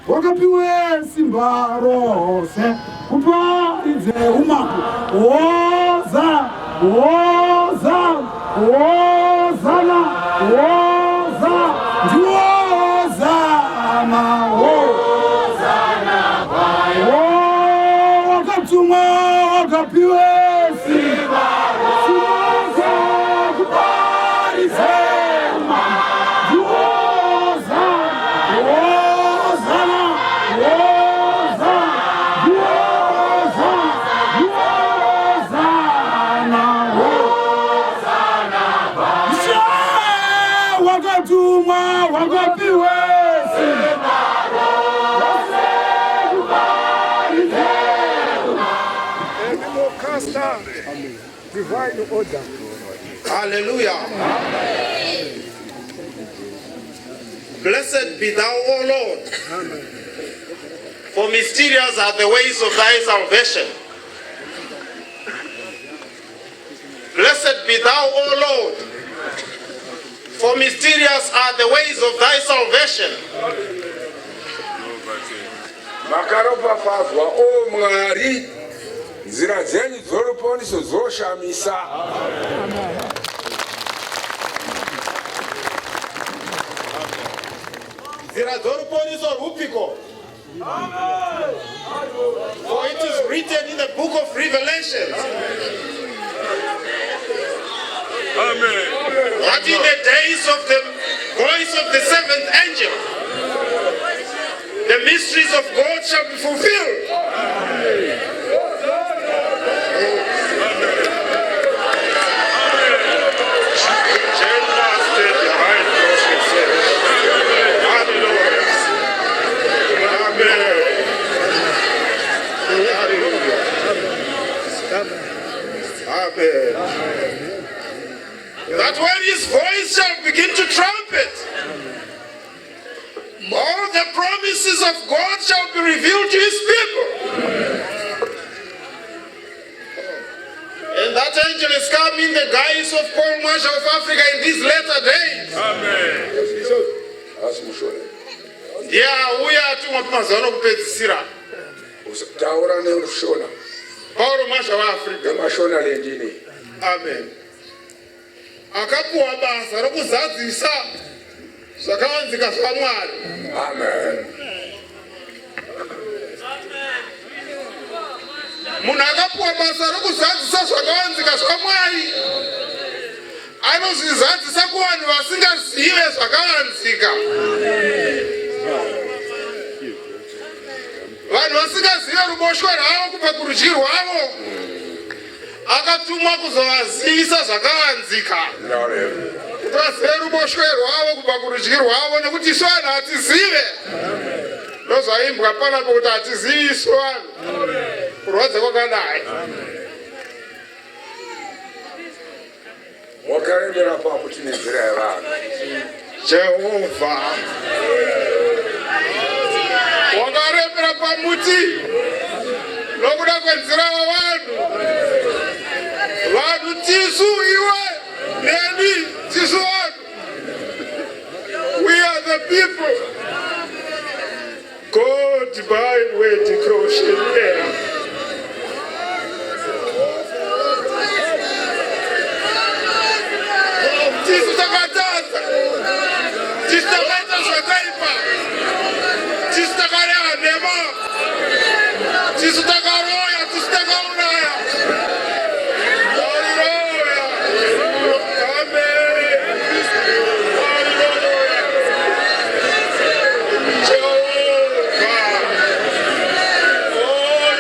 wakapiwe simba rose kuparidze umambo. Hosana, Hosana, Hosana, wakatumwa wakapiwe simba rose kuparidze umambo. Wakatumwa wakapiwe simba rose kuparidze umambo. Divine order. Hallelujah. Amen. Blessed be thou, O Lord. Amen. For mysterious are the ways of thy salvation. Blessed be thou, O Lord. For mysterious are the ways of thy salvation. Makaropafadzwa o Mwari, nzira dzenyu dzoruponiso dzoshamisa. Nzira dzoruponiso rupiko. For it is written in the book of Revelation. Amen. That in the days of the voice of the seventh angel, the mysteries of God shall be fulfilled. Amen. That when his voice shall begin to trumpet, all the promises of God shall be revealed to his people. And that angel is come in the guise of Paul Marshall of Africa in these latter days. Amen. Yeah, we are too much mazano kupedzisira. Taura nerushona. Paul Marshall of Africa. Mashona lendini. Amen. Akapuwa basa rokuzadzisa zvakawanzika zvaMwari. Amen. Munhu akapuwa basa rokuzadzisa zvakawanzika zvaMwari anozvizadzisa kuvanhu vasingazive zvakawanzika. Vanhu vasingazive ruboshwe rwavo kubva kurudyi rwavo akatumwa kuzovazivisa zvakawanzika. Kuti vazive ruboshwe rwavo kubva kurudyi rwavo, nekuti isu vanhu hatizive. Ndozvaimbwa panapo kuti hatizivi isu vanhu. Kurwadza kwakadai. Wakarembera pakuti nenzira yavanhu. Jehovha. Wakarembera pamuti nokuda kwenzira yavanhu. Vanhu tisu iwe neni tisu vanhu. We are the people. God divine way to cross here. Tisu takatadza. Tisu takaita zvakaipa. Tisu takareva nhema. Tisu takaroya, tisu takauraya. Jehovah. Oh,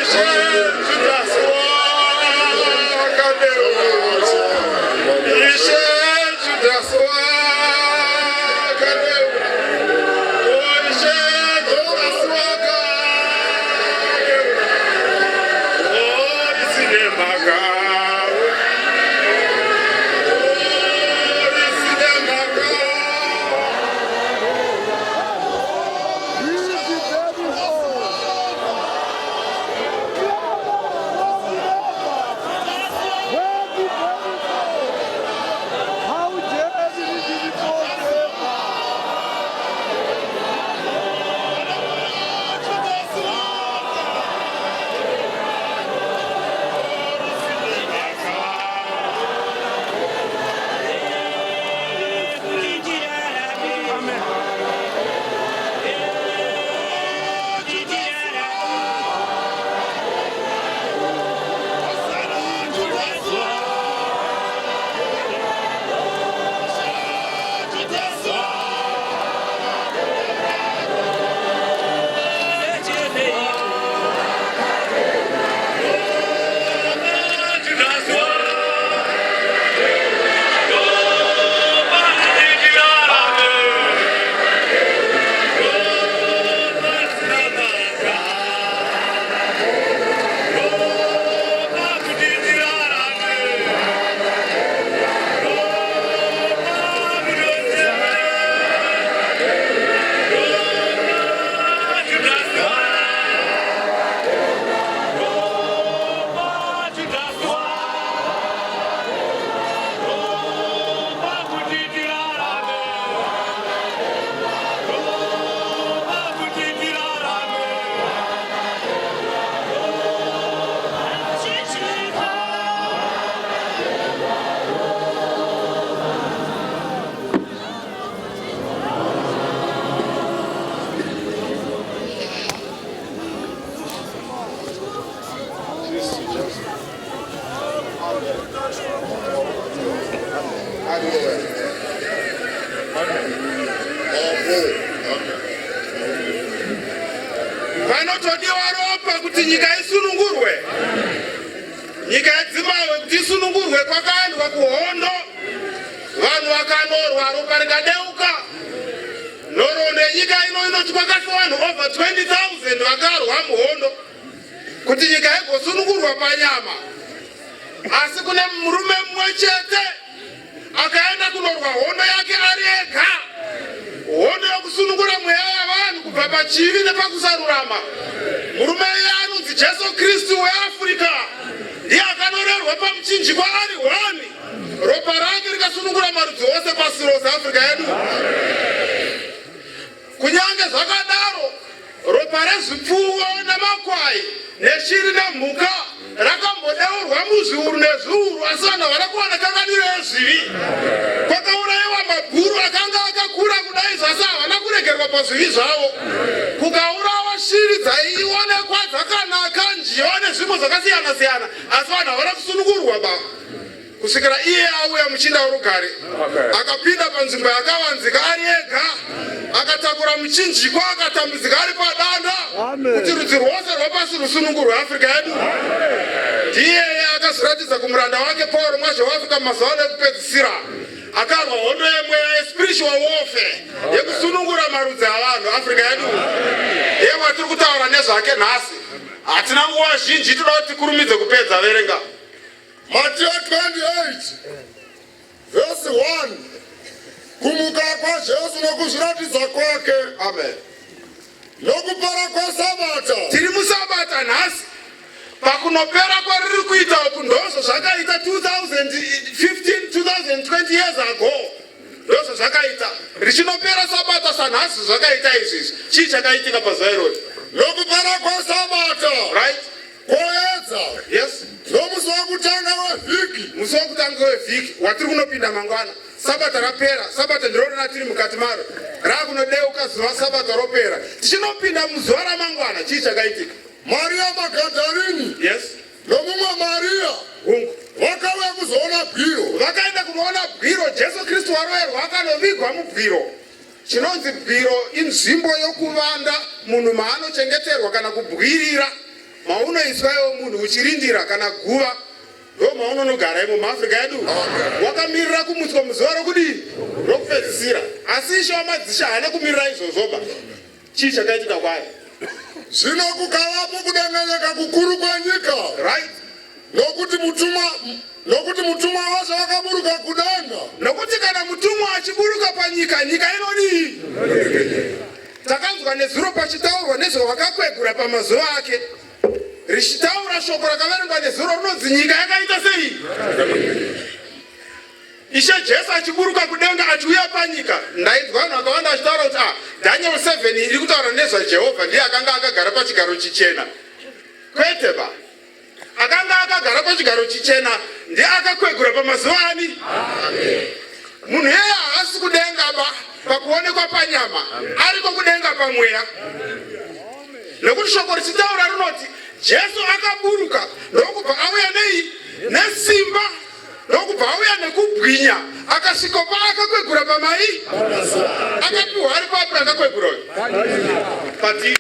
panotodiwa ropa kuti nyika isunungurwe. Nyika yadzimawe kuti isunungurwe kwakaendwa kuhondo. Vanhu vakanorwa ropa rikadeuka. Nhoroondo yenyika ino inoti kwakafa vanhu over 20,000 vakarwa muhondo kuti nyika igosunungurwa panyama. Asi kune murume mumwe chete akaenda kunorwa hondo yake ari ega. Hondo yokusunungura mweya yavanhu kubva pachivi nepakusarurama. Murume iye anonzi Jesu Kristu weAfrica. Ndiye akanorerwa pamuchinjikwa ari 1. Ropa rake rikasunungura marudzi ose pasi rose Afrika yedu. Kunyange zvakadaro, ropa rezvipfuwo namakwai neshiri nemhuka rakambodeurwa muzviuru nezviuru, asi vanhu havana kuwana kanganiro yezvivi. Kwakaurayiwa mabhuru akanga akakura kudai zvasi havana kuregerwa pazvivi zvavo. Kukaurawa shiri dzaionekwa dzakanaka, njiva nezvimwe zvakasiyana siyana, asi vanhu havana kusunungurwa ba. Kusvikira iye auya muchinda worugare akapinda panzvimbo yakavanzika ari ega, akatakura muchinjikwa akatambudzika ari padanda kuti rudzi rwose rwapasi rusunungurwe Afrika yedu. Ndiye akazviratidza kumuranda wake Paul mwazvo wafika mazuva ano ekupedzisira. Akarwa hondo yemwe spiritual warfare yekusunungura marudzi avanhu Afrika yedu. Iye watiri kutaura nezvake nhasi. Hatina nguva zhinji, toda kuti tikurumidze kupedza. Verenga Matthew 28 verse 1. Kumuka kwa Jesu nokuzviratidza kwake. Amen. Nokupera kwesabata. Tiri musabata nhasi. Pakunopera kwariri kuita uku ndozvo zvakaita 2020 years ago. Ndozvo zvakaita. Richinopera sabata sanhasi zvakaita izvizvi. Chii chakaitika pazuva irori? Nokupera kwesabata. Right? Koedza. Yes. Nomusi wokutanga wevhiki. Musi wokutanga wevhiki watiri kunopinda mangwana. Sabata rapera. Sabata ndiro tiri mukati maro. Rakunodeuka zuva sabata ropera. Tichinopinda muzuva ramangwana. Chii chakaitika? Maria Magdalini. Yes. Nomumwe Maria. Hungu. Vakauya kuzoona bwiro. Vakaenda kunoona bwiro. Jesu Kristu waroerwa akanovigwa mubwiro. Chinonzi bwiro inzvimbo yokuvanda munhu maanochengeterwa kana kubwirira. Maunoiswayo munhu uchirindira kana guva. Ndo maunonogara imo muAfrica yedu. Wakamirira kumutswa muzuva rokudii? Rokupedzisira. Asi Ishe wamadzisha haana kumirira izvozvoba. Chii chakaitika kwaari? Zvino kukavapo kudanganyika kukuru kwenyika. Right? Nokuti mutumwa wacho akaburuka kudenga. Nokuti kana mutumwa achiburuka panyika, nyika inodii? Takanzwa nezuro pachitaurwa nezvawakakwegura pamazuva ake. Richitaura shoko rakaverengwa nezuro rinonzi nyika yakaita sei? Ishe Jesu achiburuka kudenga achiuya panyika. Ndainzwa vanhu vakawanda vachitaura kuti Daniel 7 iri kutaura nezvaJehovha ndiye akanga akagara pachigaro chichena. Kwete ba. Akanga akagara pachigaro chichena ndiye akakwegura pamazuva ani? Munhu yeye haasi kudenga ba pakuonekwa panyama, ariko kudenga pamweya. Nekuti shoko richitaura rinoti Jesu akaburuka ndokubva auya nesimba, ndokubva auya nekubwinya, akasvika paakakwegura pamai. Akapiwa ari papi akakwegura patiri.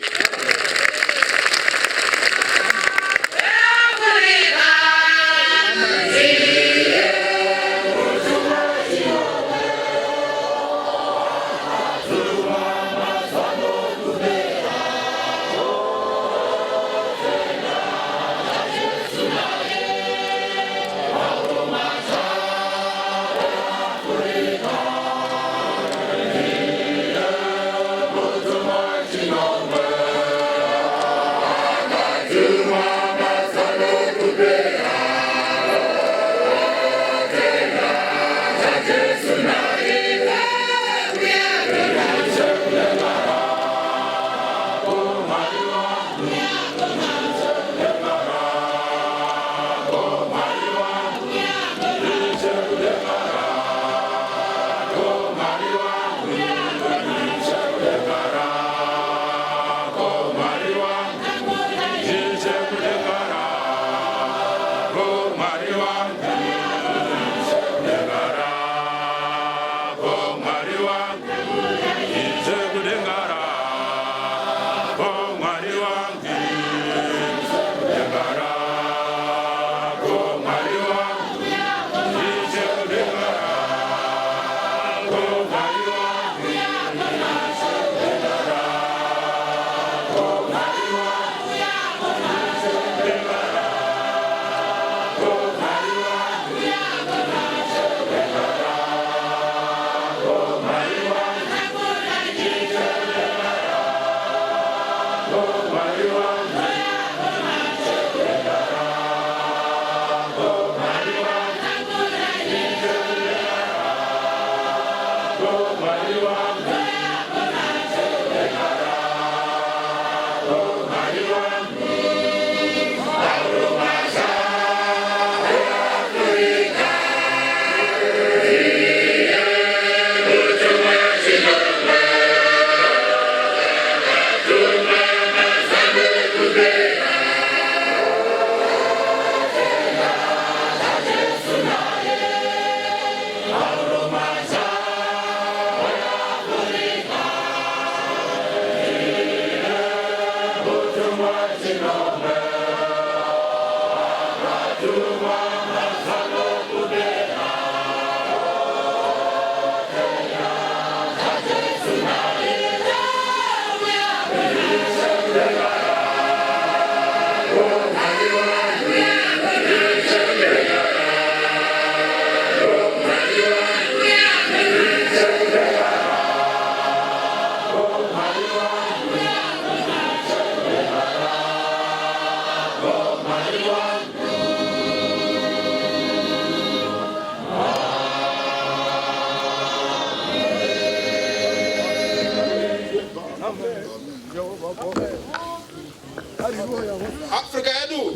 Africa yadu.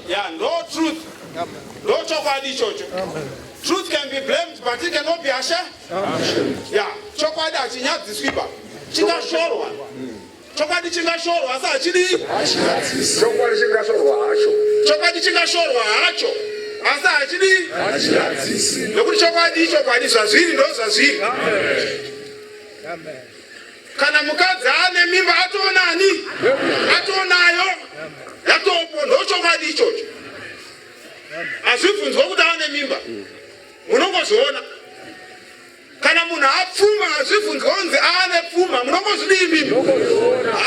Yeah, no truth. No chokwadi chocho. Truth can be blamed, but it cannot be ashamed. Yeah, chokwadi achinya disquiba. Chinga shorwa. Chokwadi chinga shorwa asa chidi. Chokwadi chinga shorwa acho. Chokwadi chinga shorwa acho. Asa chidi. Nokuti chokwadi zvazviri ndo zvazviri. Amen. Kana mukadzi ane mimba atonani? Atonayo. Yatopo ndo chokwadi ichocho. Azvibvunzwa kuti ane mimba. Munongozviona. Kana munhu apfuma azvibvunzwa kunzi ane pfuma, munongozvidii?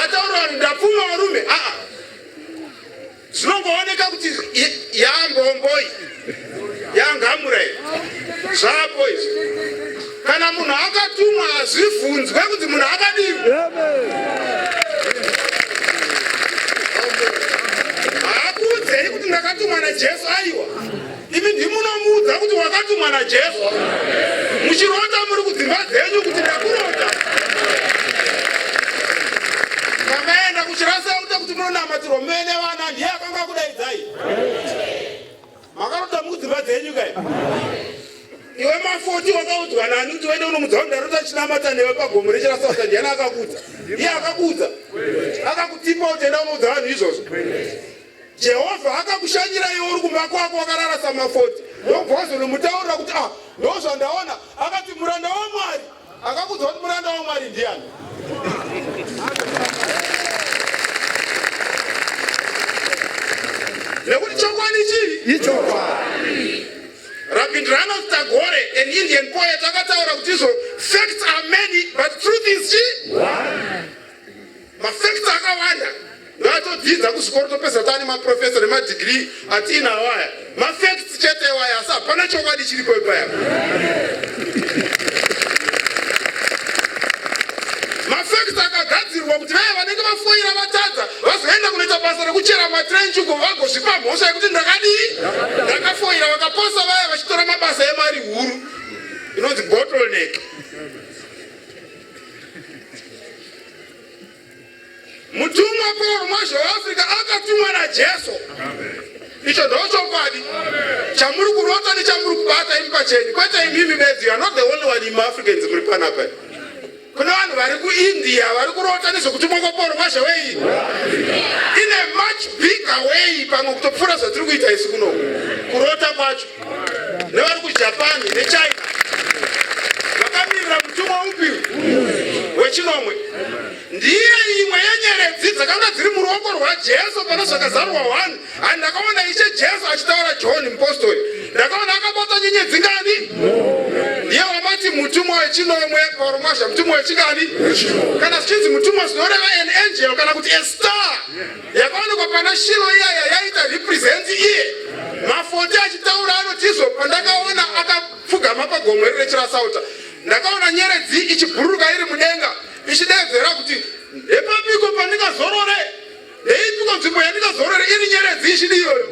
Ataura kuti ndapfuma varume. Zvinongooneka kuti yangomboi. Yangamurai. Zvapo izvi. Kana munhu akatumwa azvibvunzwe kuti munhu akadii. Hakuudzei kuti ndakatumwa naJesu aiwa. Imi ndimunomuudza kuti wakatumwa naJesu. Muchirota muri kudzimba dzenyu kuti ndakurota. Makaenda kuchirasauta kuti munonamatirwa mene vana ndiye akanga kudaidzai. Makarota mukudzimba dzenyu kai. Iwe mafoti wakaudzwa nani kuti uende unomudza ndarota chinamata newe pagomo rechirasauta ndiani akakudza. Iye akakudza. Akakutipa utenda unoudza vanhu izvozvo. Jehovha akakushanyira iwe uri kumba kwako wakarara samafoti. Ndobvozvo nomutaurira kuti ndozvandaona akati muranda waMwari. Akakudza kuti muranda waMwari ndiani. Nekuti chokwadi chii? Ichokwadi. Rabindranath Tagore, an Indian poet, akataura kuti izvo facts are many but truth is chii? One. Mafacts akawanda. Ngatodzidza kuzvikoro topesa tani maprofesa nemadegree atina waya. Mafacts chete waya asa hapana chokwadi chiripo ipaya. Mafacts akagadzirwa kuti vaya vanenge vafoira vatadza vazoenda kunoita basa rekuchera matrench uko vagozvipa mhosva yekuti ndakadii? Ndakafoira vakaposa vaya vachitora mabasa emari huru inonzi bottleneck. Mutumwa Paul Marshall Africa akatumwa naJesu. Icho ndochokwadi. Chamuri kurota nechamuri kubata imi pachenyu. Kwete imimi bedzi, you are not the only one in Africans muri panapa. Kuna vanhu vari kuIndia vari kurota nezvokutumwa kwaPaul Marshall way. In a much bigger way pamwe kutopfuura zvatiri kuita isi kuno. Kurota kwacho. Nevari kuJapan neChina. Vakamirira mutumwa upi wechinomwe. Ndiye imwe yenyeredzi dzakanga dziri muruoko rwaJesu pana zvakazarwa 1. Ndakaona Ishe Jesu achitaura John mupostori. Ndakaona akabata nyenyedzi ngani? Ndiye wamati mutumwa wechinomwe Paul Marshall, mutumwa wechingani? Kana zvichinzi mutumwa zvinoreva an angel kana kuti a star. Yakaonekwa pana Shilo iyaya yaita represent iye. Mafoti achitaura anotizvo pandakaona akapfugama pagomo rechirasauta. Ndakaona nyeredzi ichibhururuka iri mudenga. Ichidedzera kuti epapiko pandinga ndikazorore eituka nzvimbo yandikazorore iri nyeredzi ichidi iyoyo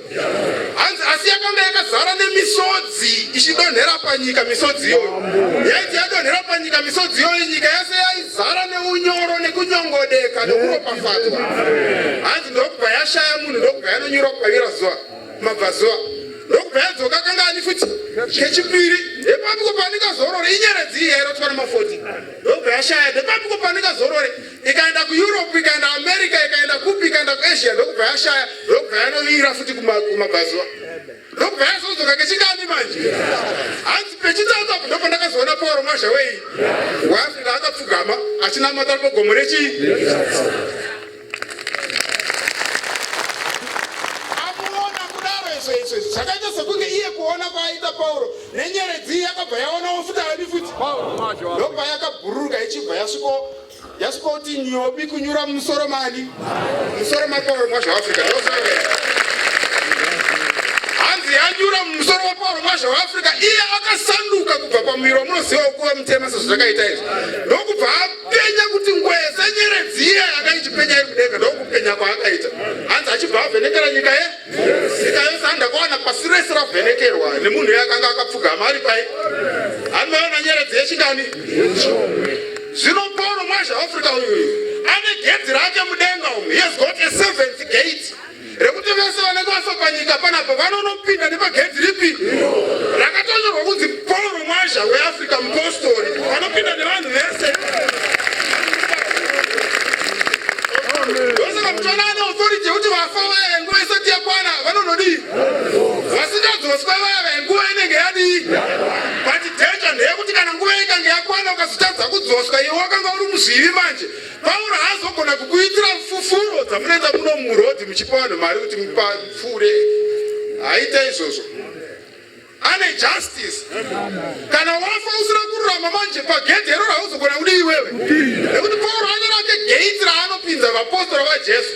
hanzi asi yakanga yakazara nemisodzi ichidonhera panyika. Misodzi iyoyo yaiti yadonhera panyika. Misodzi iyoyo nyika yase yaizara neunyoro nekunyongodeka nekuropafadzwa. Hanzi ndokubva yashaya munhu, ndokubva yanonyura kukavira zuva mabvazuva, ndokubva yadzoka kanga ani futi kechipiri. Ndepapiko pandikazorore inyeredzi iyi yairotwa namafoti, ndokubva yashaya. Ndepapiko pandikazorore ikaenda kueurope, ikaenda america, ikaenda kupi, ikaenda kuasia, ndokubva yashaya. Ndokubva yanovira futi kumabvazuva, ndokubva yazodzoka kechingani manje. Hanzi pechitatu apo ndipo ndakazoona Pauro Mwazha wei waAfrica akapfugama achinamata pagomo rechi zvakaita sekunge iye kuona kwaaita Pauro nenyeredzi yakabva yaonawo futi ani futi ndobva yakabhururuka ichibva yasvikoti nyobi kunyura mumusoro mani, musoro maPauro Mwazha waAfrica. Hanzi yanyura mumusoro waPauro Mwazha waAfrica, iye akasanduka kubva pamuviri wamunoziva kuva mutema sezvakaita izvi, ndokubva apenya kuti ngwese nyeredzi iye yakaichipenya iri kudenga, ndokupenya kwaakaita. Hanzi achibva avhenekera nyika nyika yose handakawana pasi rese ravhenekerwa nemunhu yakanga akapfugama ari pai. Hanoona nyeredzi yechingani. Zvino Pauro Mwazha waAfrica uyu ane gedzi rake mudenga umu. He has got a seventh gate rekuti vese vanenge vafa panyika panapa vanonopinda nepagedzi ripi rakatonyorwa kunzi Pauro Mwazha weAfrica mupostori, vanopinda nevanhu vese. Ndosaka mutona ane authority yekuti vafa vaya nguva isati yakwana vanonodii, vasingadzoswe vaya nguva inenge yadii. But danger ndeyekuti kana nguva ikange yakwana ukazotadza kudzoswa iwe wakanga uri muzvivi manje, Pauro haazogona kukuitira fufuro dzamunoita muno murodhi muchipa vanhu mari kuti mupfure. Haita izvozvo. Ane justice. Kana wafa usina kururama manje pagedhi ero hauzogona kudii iwewe. Nekuti Pauro ane rake gate raanopinza vapostori vaJesu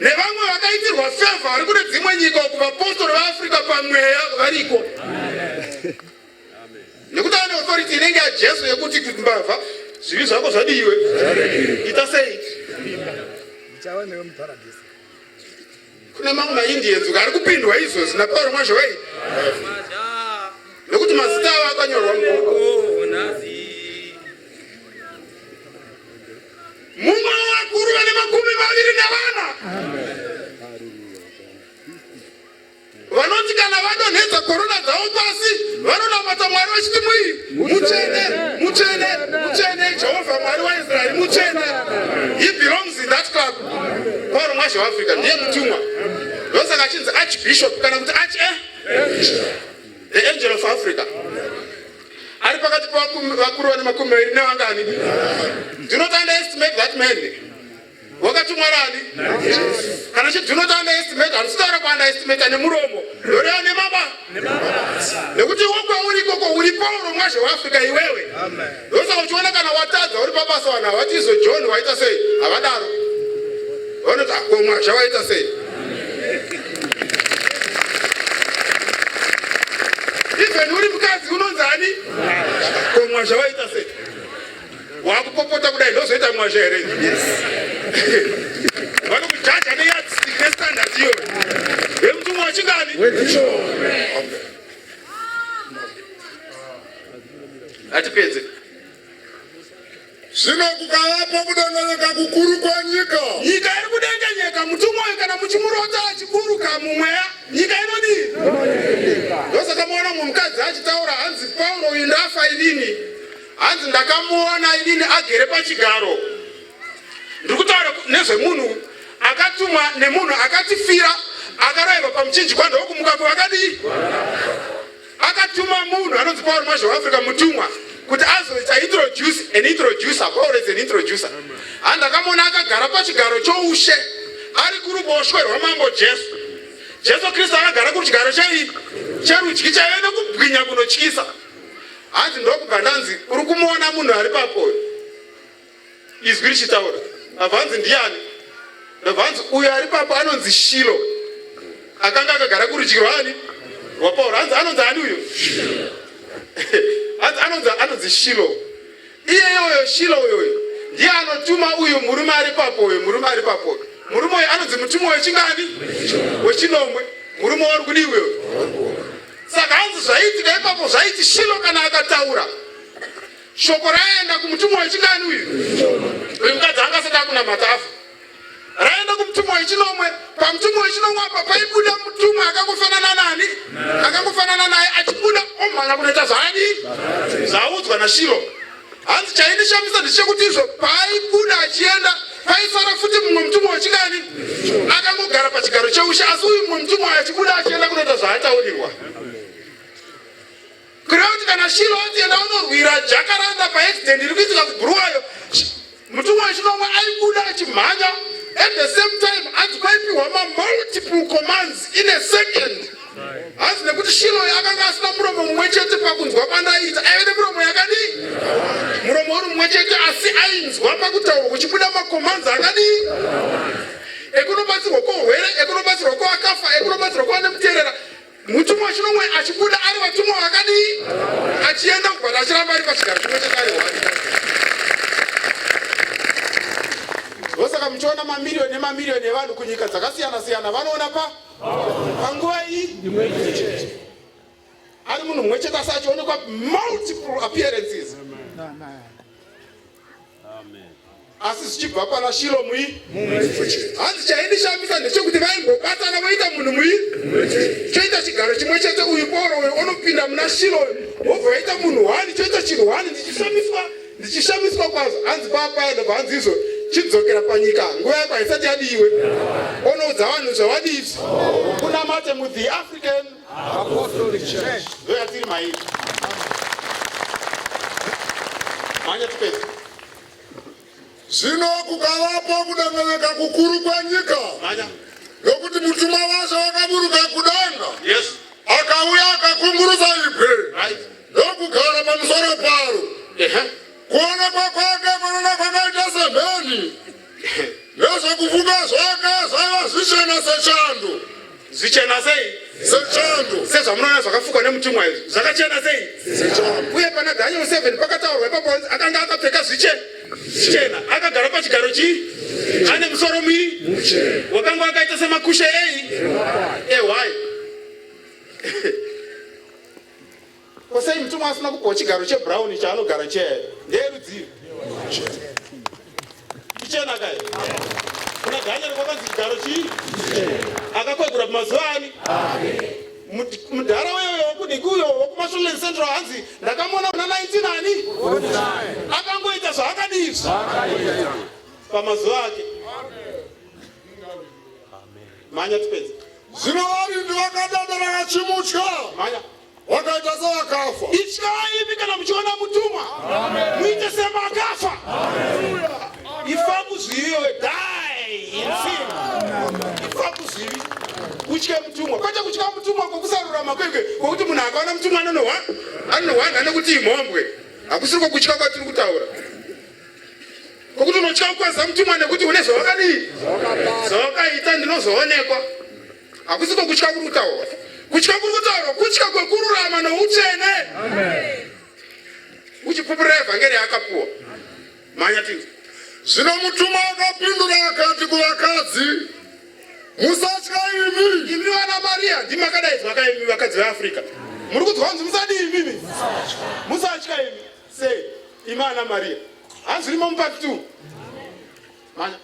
nevamwe vakaitirwa favor vari kune dzimwe nyika uku vapostori vaAfrica pamweya variko. Nekuti ane authority inenge yaJesu yekuti kuti mbavha zvivi zvako zvadiwe ita sei. Kune mamwe maIndians ari kupindwa izvozvi naPauro Mwazha wei, nekuti mazita avo akanyorwa mubhuku. Mumwe wavakuru vane 24 vanoti kana vadonhedza korona dzavo pasi vanonamata Mwari vachiti mutsvene, mutsvene, mutsvene, Jehovha Mwari waIsraeri mutsvene. He belongs in that club. Pauro Mwazha waAfrica ndiye mutumwa, ndosaka achinzi archbishop kana kuti the angel of Africa. Ari pakati pavakuru vane 20 nevangani. Do not underestimate that man. Wakatumwa nani? Kana do not underestimate, handisitaura kuunderestimate nemuromo, ndoreva nemaba. Nekuti wokwa uri koko uri Pauro Mwazha waAfrica iwewe. Ndosaka uchiona kana watadza uri pabasa vanhu havati izo John waita sei, havadaro. Vanoti ko Mwazha waita sei. Even uri mukadzi unonzani ko Mwazha waita sei. Wakupopota kudai ndozoita Mwazha here. Vanokujaja neyardstick nestandard iyo vemutumwa wachingani. Atipedze. Zvino kukavapo kudanganyika kukuru kwanyika. Nyika iri kudanganyika, mutumwa uyu kana muchimurota achiburuka mumweya, nyika inodii. Ndosaka muona mukadzi achitaura hanzi Pauro uyu ndafa inini. Hanzi ndakamuona inini agere pachigaro. Ndikutaura nezvemunhu akatumwa nemunhu akatifira akaraiva pamuchinjikwa ndokumuka kwakadii. Akatuma munhu anonzi Pauro Mwazha waAfrica mutumwa kuti azoita introducer. Pauro is an introducer. Handakamuona akagara pachigaro choushe ari kuruboshwe rwamambo Jesu. Jesu Kristu akagara kuchigaro cherudyi chaive nekubwinya kunotyisa. Hanzi ndokubva ndanzi uri kumuona munhu ari papo izwi richitaura. Abvanzi ndiani? Abvanzi uyu ari papo anonzi Shilo, akanga akagara kurudyi rwani rwaPauro. Hanzi anonzi ani uyu? Hanzi anonzi Shilo. Iyeyoyo Shilo uyoyo ndiye anotuma uyu murume ari papo, uyu murume ari papo. Murume uyu anonzi mutumwa wechingani? Wechinomwe. Murume wari kudiwe. Saka hanzi zvaitika ipapo zvaiti Shilo kana akataura. Shoko raenda kumutumwa wechingani uyu? Uyu mukadzi anga asati akunamata afa. Raenda kumutumwa wechinomwe. Pamutumwa wechinomwe apa paibuda mutumwa akangofanana nani? Akangofanana naye achibuda omhanya kunoita zvani? Zvaudzwa naShilo. Hanzi chaindishamisa ndechekuti izvo paibuda achienda paisara futi mumwe mutumwa wechingani? Akangogara pachigaro cheushe, asi uyu mumwe mutumwa achibuda achienda kunoita zvaataurirwa. Kureva kuti kana Shilo atienda unorwira Jacaranda paaccident iri kuitika kuBhuluwayo, mutumwa wechinomwe aibuda achimhanya. At the same time, hanzi paipiwa multiple commands in a second. Hanzi nekuti Shilo akanga asina muromo mumwe chete pakunzwa pandaita, aive nemuromo yakadii? Muromo uri mumwe chete asi ainzwa pakutaurwa kuchibuda makommands akadii? Ekunobatsirwa kwourwere, ekunobatsirwa kwakafa, ekunobatsirwa kwane muteerera. Mutumwa wechinomwe achibuda ari vatumwa vakadii? Achienda kubva achiramba ari pachigaro chimwe chete ari hwani. Ndosaka muchiona mamiliyoni nemamiliyoni evanhu kunyika dzakasiyana siyana vanoona panguva iyi ari munhu mumwe chete asi achionekwa multiple appearances. Asi zvichibva pana Shilo hanzi chaindishamisa ndechekuti vaimbobatana voita munhu choita chigaro chimwe chete. Uyu Poro uyu unopinda muna Shilo wobva vaita munhu hwani, choita chinhu hwani. Ndichishamiswa kwazvo. Hanzi papaenda hanzi izvo chidzokera panyika nguva yako haisati yadiwe. Unoudza vanhu zvawadiwa kunamate muThe African Apostolic Church ndoyatiri mairi. Manya tipedza. Zvino kukavapo kudanganyika kukuru kwenyika. Manya. Nokuti mutumwa wacho wakaburuka kudenga. Yes. Akauya akakumburusa ibwe. Right. Ndokugara pamusoro paro. Kuonekwa kwake kunoona kwakaita semheni. Nezvekufunga zvake zvaiva zvichena sechando. Zvichena sei? Sechando. Sezvamunoona zvakafukwa nemutumwa izvi zvakachena sei? Sechando. Uye pana Daniel 7 pakataurwa ipapo akanga akapfeka zvichena, akagara pachigaro ane musoro muchena wakanga wakaita semakushe ehwai. Kosei mutumwa asina kupiwa chigaro chebrown chaanogara ndeyerudziro chichena kai? Kuna Daniel kwakanzi chigaro akakwegura pamazuva ani? Mudhara weyo wokudikuyo wokuMashobeni Central hanzi ndakamona kuna 19 ani? Akangoita zvaakadii pamazuva ake. Manya tipedza. Zvino varindi vakadadara vachimutya. Manya. Wakaita sevakafa. Ityai kana muchiona mutumwa muite semakafa. Ifa kuzviviwe die in sin. Ifa kuzvivi kutye mutumwa. Kwete kutya mutumwa kwokusarurama kweke kwokuti munhu akaona mutumwa anonohwana nekuti imhombwe. Hakusiri kutya kwatiri kutaura. Kwokuti unotya kukwaza mutumwa nekuti une zvawakadii? Zvawakaita ndinozoonekwa. Hakusiri kutya kuri kutaura. Kutya kuri kutaura kutya kwekururama noutsvene. Uchipupurira evhangeri akapuwa. Manya tinzi. Zvino mutumwa akapindura akati kuvakadzi, musatya imi vana Maria ndimakadaidzwa kaimi vakadzi veAfrica. Muri kudzwa kunzi musadii imimi? Musatya imi. Sei? Imi ana Maria. Hanzi rimo mupati 2. Manya.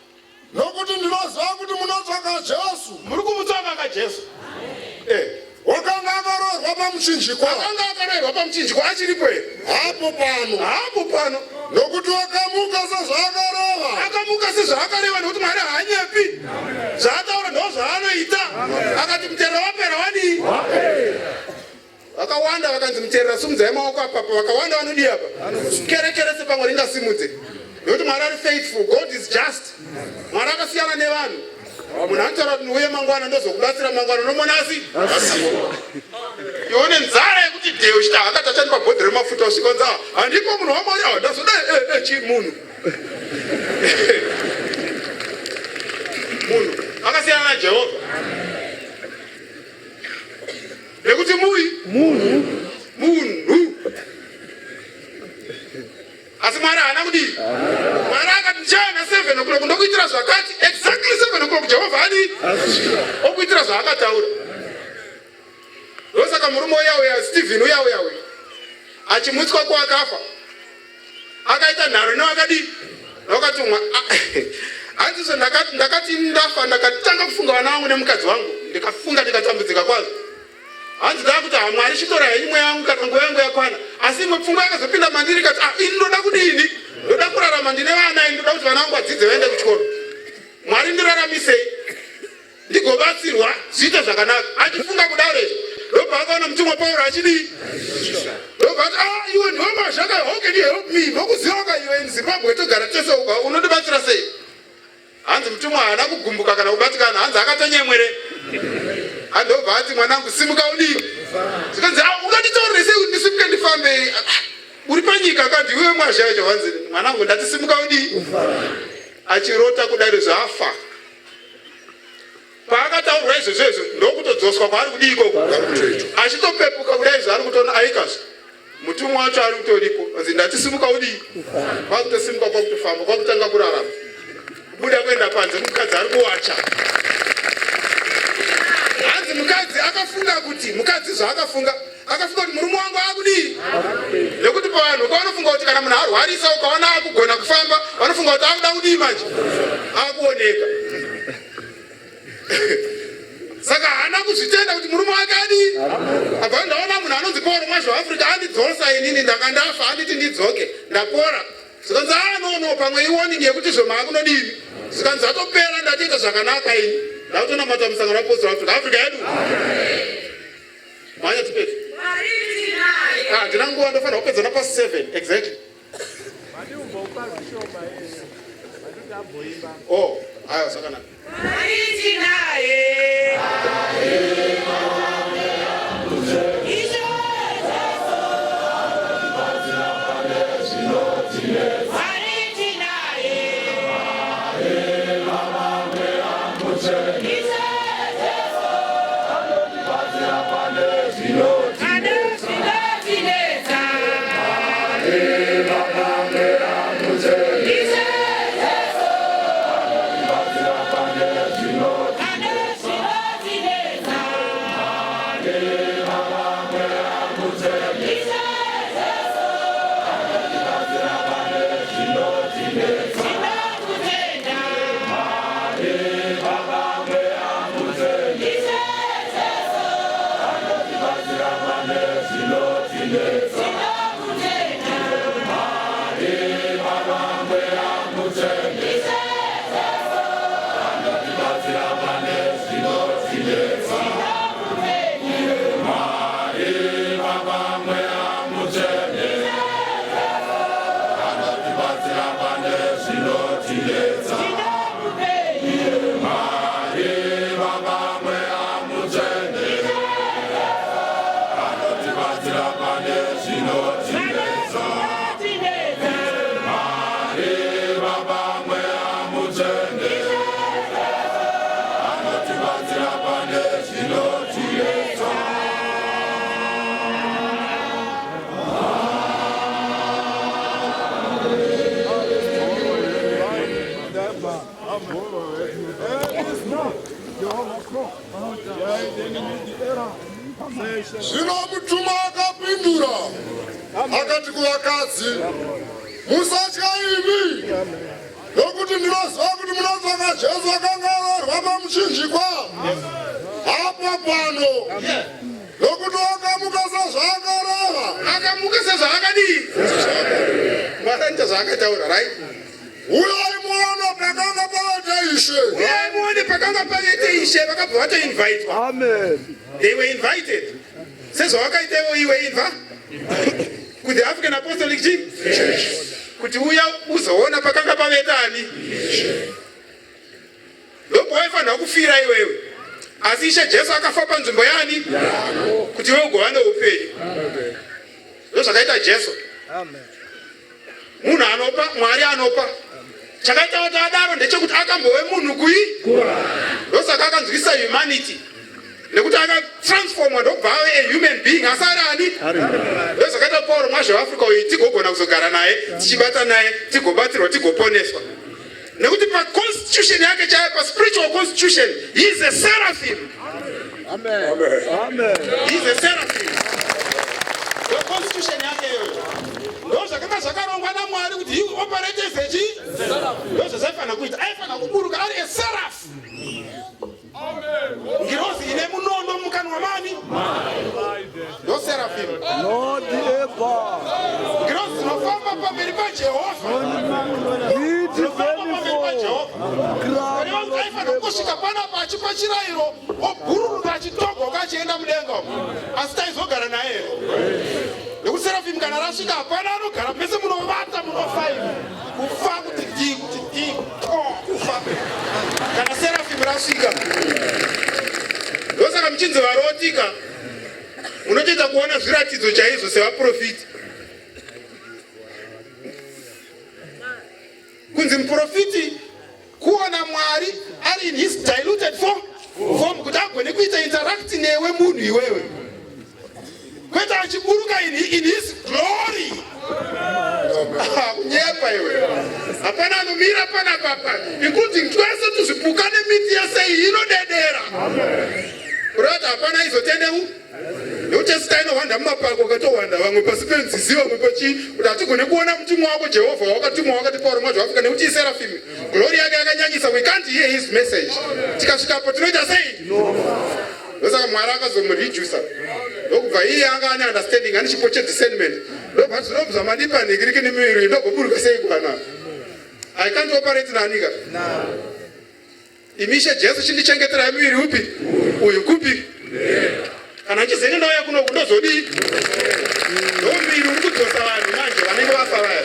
Nokuti ndinoziva kuti munotsvaka Jesu. Muri kumutsvaka kaJesu. Wakanga akarohwa pamuchinjikwa. Akanga akarohwa pamuchinjikwa achiripo here? Hapo pano. Nokuti wakamuka sezvaakarohwa. Akamuka sezvaakareva nokuti Mwari haanyepi. Zvaataura ndozvaanoita. Akati muteerero wapera wadii? Vakawanda vakanzi muteerera simudzai maoko apapa. Vakawanda vanodii apa? Kerekere sepamwe ringasimudze. Nokuti Mwari ari faithful. God is just. Mwari akasiyana nevanhu. Munhu anotaura kuti uye mangwana ndozokubatsira mangwana unomona asi ione nzara yekuti dheu chita akati achandipa bhodhi remafuta usikonza handiko munhu wamwari ndazoda munhu akasiyana naJehovha nekuti munhu asi Mwari haana kudii? Mwari 7 o'clock ndokuitira zvakati exactly 7 o'clock Jehovha ani okuitira zvaakataura. Ndosaka murume uya Stephen uya achimutswa kwakafa akaita nharo nevakadi vakatumwa handizo ndakati ndafa ndakatanga kufunga vana vangu nemukadzi wangu ndikafunga ndikatambudzika kwazvo. Hanzi ndakuti Mwari chitora henyu mweya wangu kana nguva yangu yakwana, asi imwe pfungwa yakazopinda mandiri ikati ini ndoda kudini, ndoda kurarama ndine vana, ini ndoda kuti vana vangu vadzidze vaende kuchikoro. Mwari ndiraramisei ndigobatsirwa zviite zvakanaka. Achifunga kudaro izvo ndobva akaona mutumwa Pauro achidii, ndobva ati iwe ndiwe mazvaka, how can you help me? Nokuziva ka iwe muZimbabwe togara tese uka unondibatsira sei? Hanzi mutumwa haana kugumbuka kana kubatikana, hanzi akatonyemwere. Andobva ati mwanangu simuka udini. Zikanzi unganditaurire sei kuti ndisimuke ndifambe? Uri panyika kandi iwe mwazhacho. Hanzi mwanangu ndati simuka udini. Achirota kudaro zvafa. Paakataurwa izvozvo ndokutodzoswa kwaari kudii ikoko. Achitopepuka kudai zvaari kutoona aikazo. Mutumwa wacho ari kutoripo. Hanzi ndati simuka udini. Kwakutosimuka kwakutofamba kwakutanga kurarama. Kubuda kuenda panze mukadzi ari kuwacha. Hanzi mukadzi akafunga kuti akafunga kuti murume wangu akudii. Nekuti pavanhu vanofunga kuti kana munhu arwarisa ukaona akugona kufamba vanofunga kuti akuda kudii manje akuoneka. Saka haana kuzvitenda kuti murume wake adii. Abva ndaona munhu anonzi Pauro mwaZvaAfrica andidzosa inini ndanga ndafa anditi ndidzoke ndapora. Zikanzi no pamwe iwarning yekuti zvoma akunodii. Zikanzi atopera ndatiita zvakanaka ini. Ndakutonamata musangano waPostoli Africa yedu. Manya tipete. Ndina nguva ndofanira kupedza napasi 7 exactly. Oh, ayo zvakanaka. Zvino mutuma akapindura akati kuvakadzi, musatya imi nokuti ndinoziva kuti munotsvaka Jesu akanga avarwa pamuchinjikwa apa pano, nokuti akamuka sezvaakareva. Akamuka sezvaakadii? Mwasanita zvaakataura, right? Uyo aimuona pakanga pavete Ishe. Uyo aimuona pakanga pavete Ishe vakabva vatoinvitwa. Amen. They were invited. Sezvawakaitewo iwe imva kuti the African Apostolic Church kuti uya uzoona pakanga pavetani. Ndopo waifanira kufira iwewe. Asi Ishe Jesu akafa panzvimbo yani kuti iwe ugova neupenyu. Ndozvakaita Jesu. Amen. Munhu anopa, Mwari anopa. Chakaita kuti adaro ndechekuti akambove munhu ndosaka akanzwisa humanity. Nekuti akatransformwa ndobva ave a human being asarani. Ndozvakaita Pauro mwaZvaAfrica uyu tigogona kuzogara naye, tichibata naye, tigobatsirwa, tigoponeswa. Nekuti pa constitution yake chaya, pa spiritual constitution, he is a seraphim. Amen. Amen. Amen. He is a seraphim. The constitution yake yoyo. Ndoza kama zakarongwa na Mwari kuti he operates as a ndoza zaifana kuita. Aifana kuburuka ari a seraph. Ngirozi ine munondo mukanwa mani? No seraphim. Lord ever. Ngirozi nofamba pamberi pa Jehova. Kusvika panapa achipachirairo obururuka achitogoka achienda mudenga asi taizogara naye nekuti serafimu kana rasvika hapana anogara pese munovata munofaiva kufa kuti di kufa kana serafimu rasvika. Ndosaka muchinzi varotika munotoita kuona zviratidzo chaizvo sevaprofiti. Kunzi muprofiti kuona Mwari ari in his diluted form kuti agone kuita interact newe munhu iwewe, kwete achiburuka in his glory. Kunyepa iwe hapana anomira pana papa including twese tuzvipuka nemiti yese inodedera kurati hapana izotendeu nekuti sita inohwanda mumapako ukatohwanda vamwe pasi penzizi vamwe pachi kuti hatigone kuona mutumwa wako Jehovha wakatumwa wakati Pauro mwazvaafrika nekuti iserafimu glory yake yakanyanyisa. We can't hear his message. Tikasvikapo tinoita sei? Ndosaka Mwari akazomuredusa ndokubva iye anga ane understanding ane chipo chediscernment ndobva zvinobva mandipanhikiriki nemiviri ndogoburuka sei kwana. I can't operate nanika. Imishe Jesu chindichengetera miviri upi uyu kupi kana chizeni ndauya kuno kundozodi ndomuviri uri kudzosa vanhu manje vanenge vafa vaya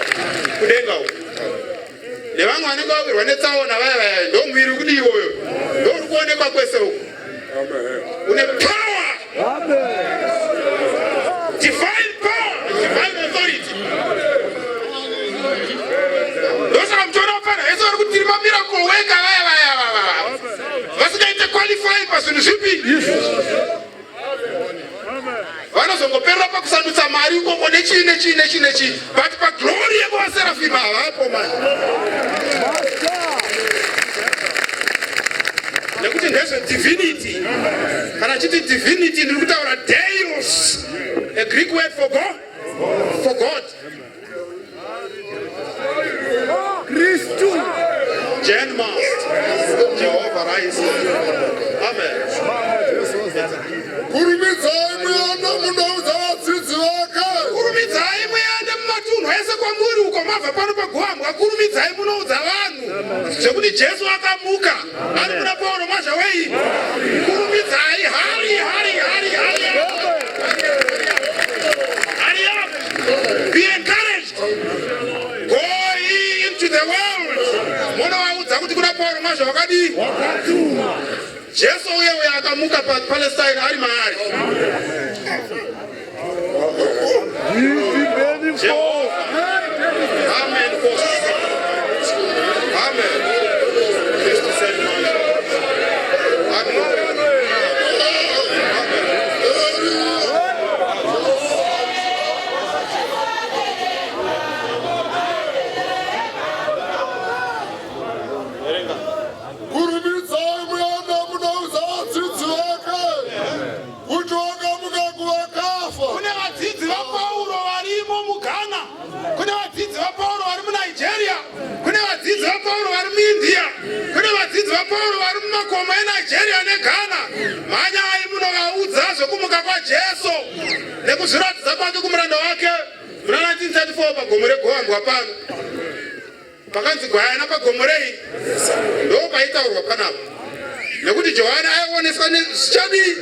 kudenga uko nevamwe vanenge vawirwa netsaona vaya vaya ndomuviri uri kudi iwoyo ndouri kuonekwa kwese uko une power, divine power, divine authority. Ndosaka muchiona pano vese vari kutirima miracle wega vaya vasingaite qualify pazvinhu zvipi vanozongoperera pakusandutsa mari ukoko nechii but paglory yekuvaserafimu havapo mani nekuti ndezve divinity. Kana achiti divinity ndiri kutaura deus, a Greek word for God. Christu. Genmast, Jehovah rise. Amen. Kurumidzai muende mundoudza vadzidzi vake. Kurumidzai muende mumatunhu ese kwamuri uko mabva pano pagohambwa. Kurumidzai munoudza vanhu zvekuti Jesu akamuka ari kuna Pauro mwazvawei. Kurumidzai, hurry up. Be encouraged. Go into the world. Munovaudza kuti kuna Pauro mwazvawakadi. Jesu uye akamuka paPalestine ari maari. Amen. Amen. Kurumidzai muende mundoudza vadzidzi vake kuti wakamuka kuvakafa. Kune vadzidzi vaPauro varimo muGhana, kune vadzidzi vaPauro vari muNigeria, kune vadzidzi vaPauro vari muIndia, kune vadzidzi vaPauro vari mumakomo eNigeria neGhana. Mhanyai munovaudza zvekumuka kwaJesu nekuzviratidza kwake kumuranda wake. Muna 1934 pagomo regohambwa pano pakanzi gwayana pagomo rei ndo paitaurwa panapo nekuti Johani aioneswa zvichadii.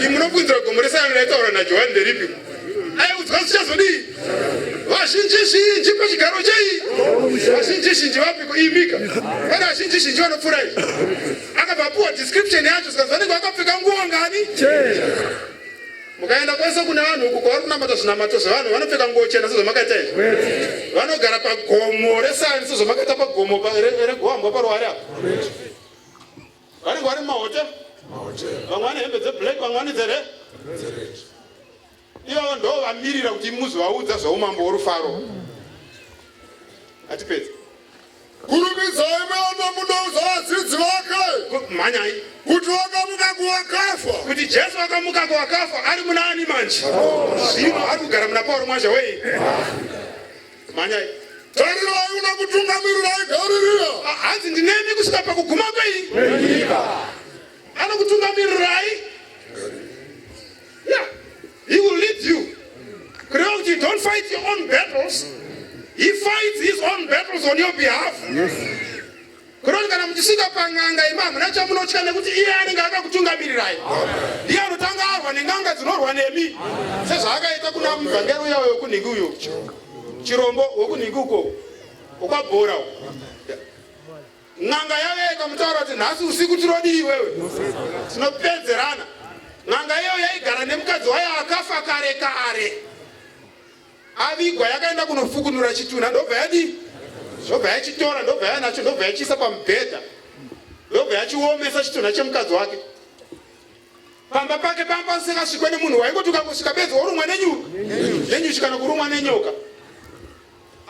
Munobvunzira gomo resayani raitaurwa naJohani nderipi? Aiudzwa zvichazodii? Vazhinji pachigaro chei? Vazhinji vapiko imika pane vazhinji vanopfurai. Akabva apuwa description yacho zvikanzi vanenge vakapfeka nguo ngani? Mukaenda kwese kune vanhu uku kwavari kunamata zvinamato zvevanhu vanopfeka nguo chena sezvamakaita izvi. Vanogara pagomo resayani sezvamakaita pagomo regohambwa parwari apa. Vanenge vari mumahotera, vamwe vane hembe dzeblack, vamwe vane dzere. Ivo ndo vamirira kuti muzovaudza zveumambo hworufaro. Hatipedzi. kurumidzai mwana munouza vadzidzi vake mhanyai kuti vakamuka kuvakafa, kuti Jesu akamuka kuvakafa ari muna ani manje? Zvino ari kugara muna Pauro mwazha wei? Mhanyai. tarirai una kutungamirirai Garirea. Hanzi ndinemi kusvika pakuguma kwei? Anokutungamirirai? Yeah. He will lead you. Kureva kuti don't fight your own battles. He fights his own battles on your behalf. Kureva kana muchisvika pang'anga imamu nachamunotya nekuti iye anenge akakutungamirirai. Ndiye anotanga arwa neng'anga dzinorwa nemi. Sezvaakaita kuna muvhangeri uya wekunhingi uyo. Chirombo wekunhingi uko. Ukwabhora. Ng'anga yave ikamutaura kuti nhasi usiku tinodii wewe? Tinopedzerana. Ng'anga iyo yaigara nemukadzi wayo akafa kare kare. Avigwa yakaenda kunofukunura chituna ndobva yadii? Ndobva yachitora, ndobva yanacho, ndobva yachiisa pamubhedha. Ndobva yachiomesa chituna chemukadzi wake. Pamba pake pasingazvikwe nemunhu waingoti ukangosvika bedzi worumwa nenyuchi kana kurumwa nenyoka.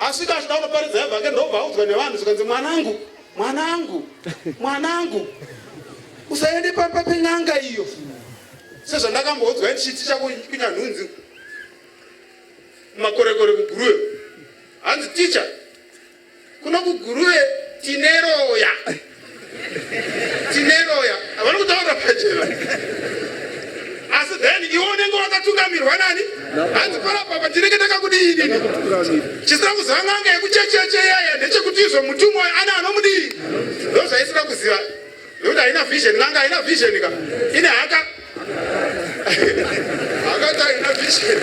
Asvika achida kunoparidza yabva ndobva audzwa nevanhu zvikanzi mwanangu usaende pamba pen'anga iyo. Sezvandakamboudzwa ndichiti chakunyanhunzi makorekore kuguruwe. Hanzi ticha kuno kuguruwe tineroya. Havana kutaura pachena. Asi then iwe unenge wakatungamirwa nani? Hanzi parapapa ndinenge ndakakudii nini? Chisina kuziva ng'anga yekuchecheche yaya ndechekuti izvo mutumwa ana anomudii. Ndozvaisina kuziva. Nekuti haina vision, ng'anga haina vision ka. Ine haka. Hakati haina vision.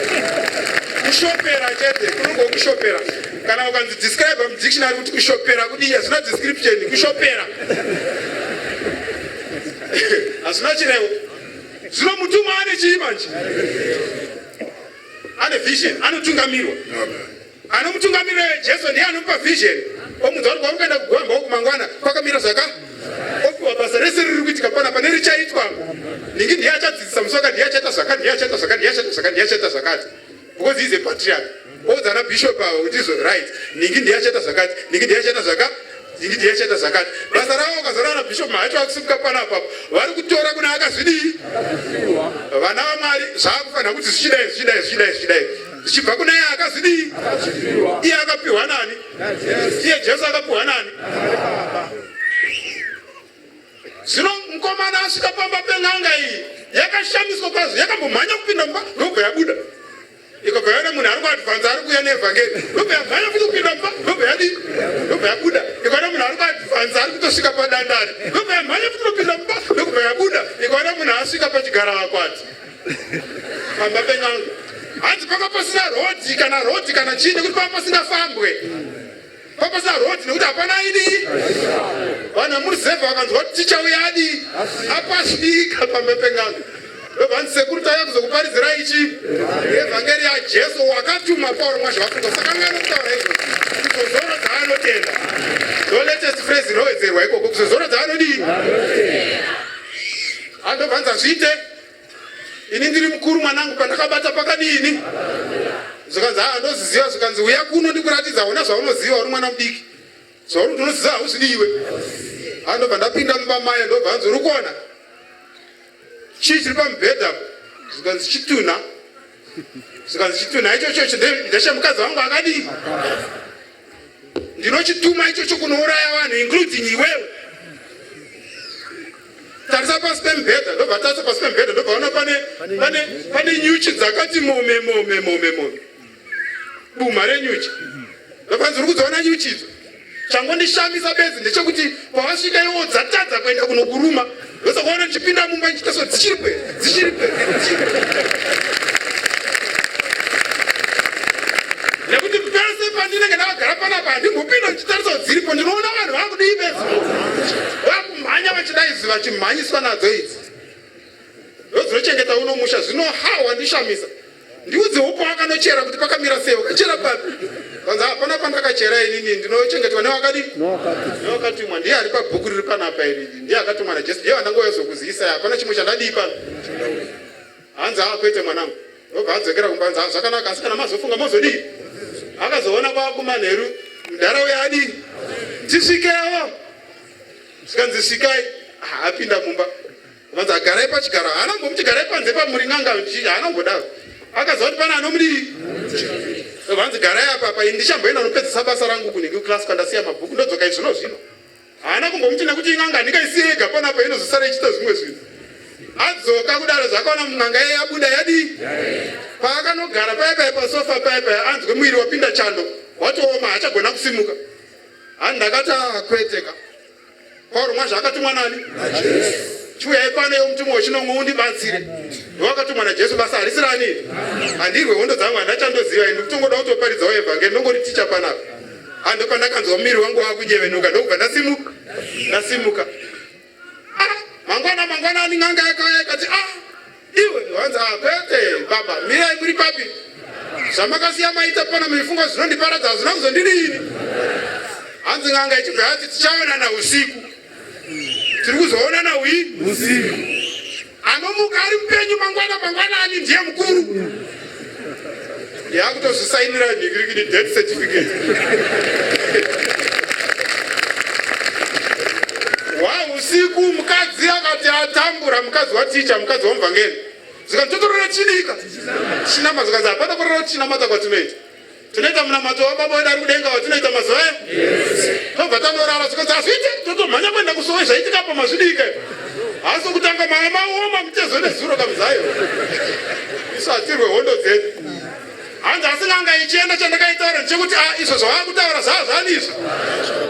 Kushopera chete, kunongo kushopera. Kana ukanzi describe mudictionary kuti kushopera kudii hazina description, kushopera. Hazina chirevo. Zvino mutumwa ane chii manje? Ane vision, anotungamirwa. Anomutungamirwa Jesu ndiye anomupa vision. Omudza kuti kwakuenda kugwamba wokumangwana kwakamira zvaka. Opiwa basa rese riri kuitika panapa nerichaitwa. Ningi ndiye achadzidzisa musoka, ndiye achaita zvakati. Because he is a patriarch. Odzana bishop kuti izvo right. Ningi ndiye achaita zvakati. Ningi ndiye achaita zvakati. Basa ravo ukazorana bishop macho akusimuka panapa. Vari kutora kuna akazvidii. Vana vaMwari zvaakufanira kuti zvichidai. Zvichibva kuna iye akazvidii. Iye akapiwa nani? Iye Jesu akapiwa nani? Zvino mukomana asvika pamba pen'anga iyi yakashamiswa kwazvo, yakambomhanya kupinda mumba ndobva yabuda. Ikabva yaona munhu ari kuadvhanza ari kuuya neevhangeri, ndobva yamhanya futi kupinda mumba ndobva yadii? Ndobva yabuda. Ikaona munhu ari kuadvhanza ari kutosvika padandari, ndobva yamhanya futi kupinda mumba ndobva yabuda. Ikaona munhu asvika pachigarakwati pamba pen'anga. Hanzi panga pasina rodhi kana chii nekuti panga pasingafambwe. Papasina rodhi nekuti hapana idii. Vanhu vamuruzevha vakanzwa kuti tichauya adii? Apasvika pamba pen'anga. Ndobva sekuru tauya kuzokuparidzira ichi evhangeri yaJesu wakatuma Pauro mwazha wafunga. Saka nganotaura izvo kuzozoro dzaanotenda. Ndo latest phrase inowedzerwa ikoko, kuzozoro dzaanodii? Andobvanza zviite. Ini ndiri mukuru mwanangu pandakabata pakadini. Zvikanzi ndoziziva zvikanzi uya kuno ndikuratidza una zvaunoziva uri mwana mudiki. Zvauri unoziva hauzidiwe. Ndobva ndapinda mumba mai ndobva nzi uri kuona. Chii chiri pamubhedha? Zvikanzi chituna. Ichocho ndechemukadzi wangu akadii? Ndinochituma ichocho kunouraya vanhu including iwewe. Tarisa pasi pemubhedha, ndobva tarisa pasi pemubhedha ndobva ona pane nyuchi dzakati mome. Buma renyuchi. Ndobva nzi uri kudzaona nyuchi idzo. Changondishamisa bedzi ndechekuti pawasvika iwo dzatadza kuenda kunokuruma. Ndosakaona ndichipinda mumba ndichita so dzichiripwe. Nekuti pese pandinenge ndakagara panapa handimbopinda ndichitarisa dziripo, ndinoona vanhu vakudii bedzi. Vakumhanya vachidaiziva vachimhanyiswa nadzo idzi. Ndozinochengeta uno musha, zvino wandishamisa. Ndiudze upo wakanochera kuti pakamira sei, wakachera papi? Kanza hapana pandakachera inini, ndinochengetwa newakadii? Newakatumwa. Ndiye ari pabhuku riri panapa iri. Ndiye akatumwa naJesu. Ndiye wandangowezokuzivisa. Hapana chimwe chandadii pano. Hanzi kwete mwanangu. Ndobva adzokera kumba nzi zvakanaka, asi kana mazofunga mozodii? Akazoona kwakumanheru mudhara uya adii? tisvikewo sikanzi svikai apinda mumba vanzi agarai pachigaro haanambomuchigarai panze pamuring'anga haanambodawo akaziva kuti pana anomudii vanzi garai apa ndichamboenda nopedzisa basa rangu kunhingi klasi kandasiya mabhuku ndodzoka izvino zvino haana kumbomuti nekuti ing'anga ndikaisiye yega panapa inozosara ichita zvimwe zvinhu adzoka kudaro zvakaona mun'anga yeye yabuda yadii paakanogara paipai pasofa paipai anzwe mwiri wapinda chando watooma haachagona kusimuka hani ndakati kweteka pauro mwazvo akatumwa nani chiuyai paneyo mutumwa wechinomwe undibatsire ndowakatumwa najesu basa harisi rani handirwe hondo dzangu handachandoziva ndikutongoda kutoparidzawo evhangeri ndongori ticha panapa handopandakanzwa mumiri wangu wakunyevenuka ndokubva ndasimuka mangwanani n'anga yakauya ikati iwe wanzi kwete baba mirai muri papi zvamakasiya maita pana muifunga zvinondiparadza hazvina kuzondidini hanzi n'anga ichibva yati tichaonana usiku tiri kuzoonana usiku anomuka ari mupenyu mangwanani ndiye mukuru yakutozvisainira nhikirikiti death certificate usiku mukadzi akati atambura mukadzi waticha mukadzi wamuvhangeri zikanitotorora chinika chinama zikanzi hapana kurora chinamata kwatinoita munamato wababa wedu ari kudenga watinoita mazuva tobva tanorara zikanzi hazviite totomhanya kuenda kusowe zvaitika pamazvidika hasi kutanga maamaoma mitezo nezuro kamzayo isu hatirwe hondo dzedu hanzi asi n'anga ichienda chandakaitaura chekuti izvo zvavakutaura zvazvanizvo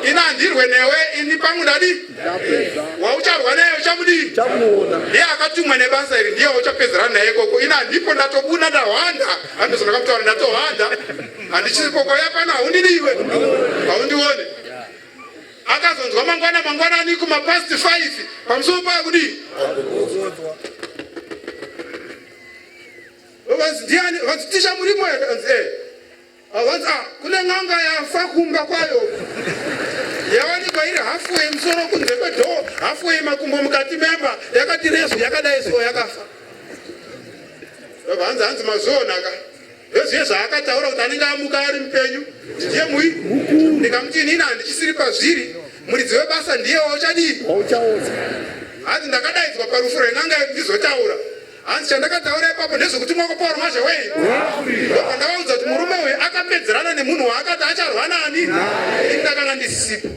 ina handirwe newe ini pangu ndadi waucharwa naye uchamudii ndiye akatumwa nebasa iri ndiye uchapedzerana naye koko ina handipo ndatobuna ndahwanda handizvo ndakamutaura ndatohwanda handichikokoya pano haundidiwe haundione akazonzwa mangwanani kumapasti 5 pamusoro pakudii vanzi tisha murimo vanzi kune n'anga yafa kumba kwayo yawanikwa iri halfway musoro kunze kwedhoo halfway makumbo mukati memba yakati rezo yakadai so yakafa hanzi mazonaka ndozive zvaakataura kuti anenge amuka ari mupenyu ndiye ndikamuti nini handichisiri pazviri muridzi webasa ndiye wauchadii hanzi ndakadaidzwa parufu rwen'anga ndizotaura hanzi chandakataura ipapo ndezvekuti mwakopauro mazvewei ndobva ndavaudza kuti murume uyu akapedzerana nemunhu waakati acharwa nani ini ndakanga ndisisipo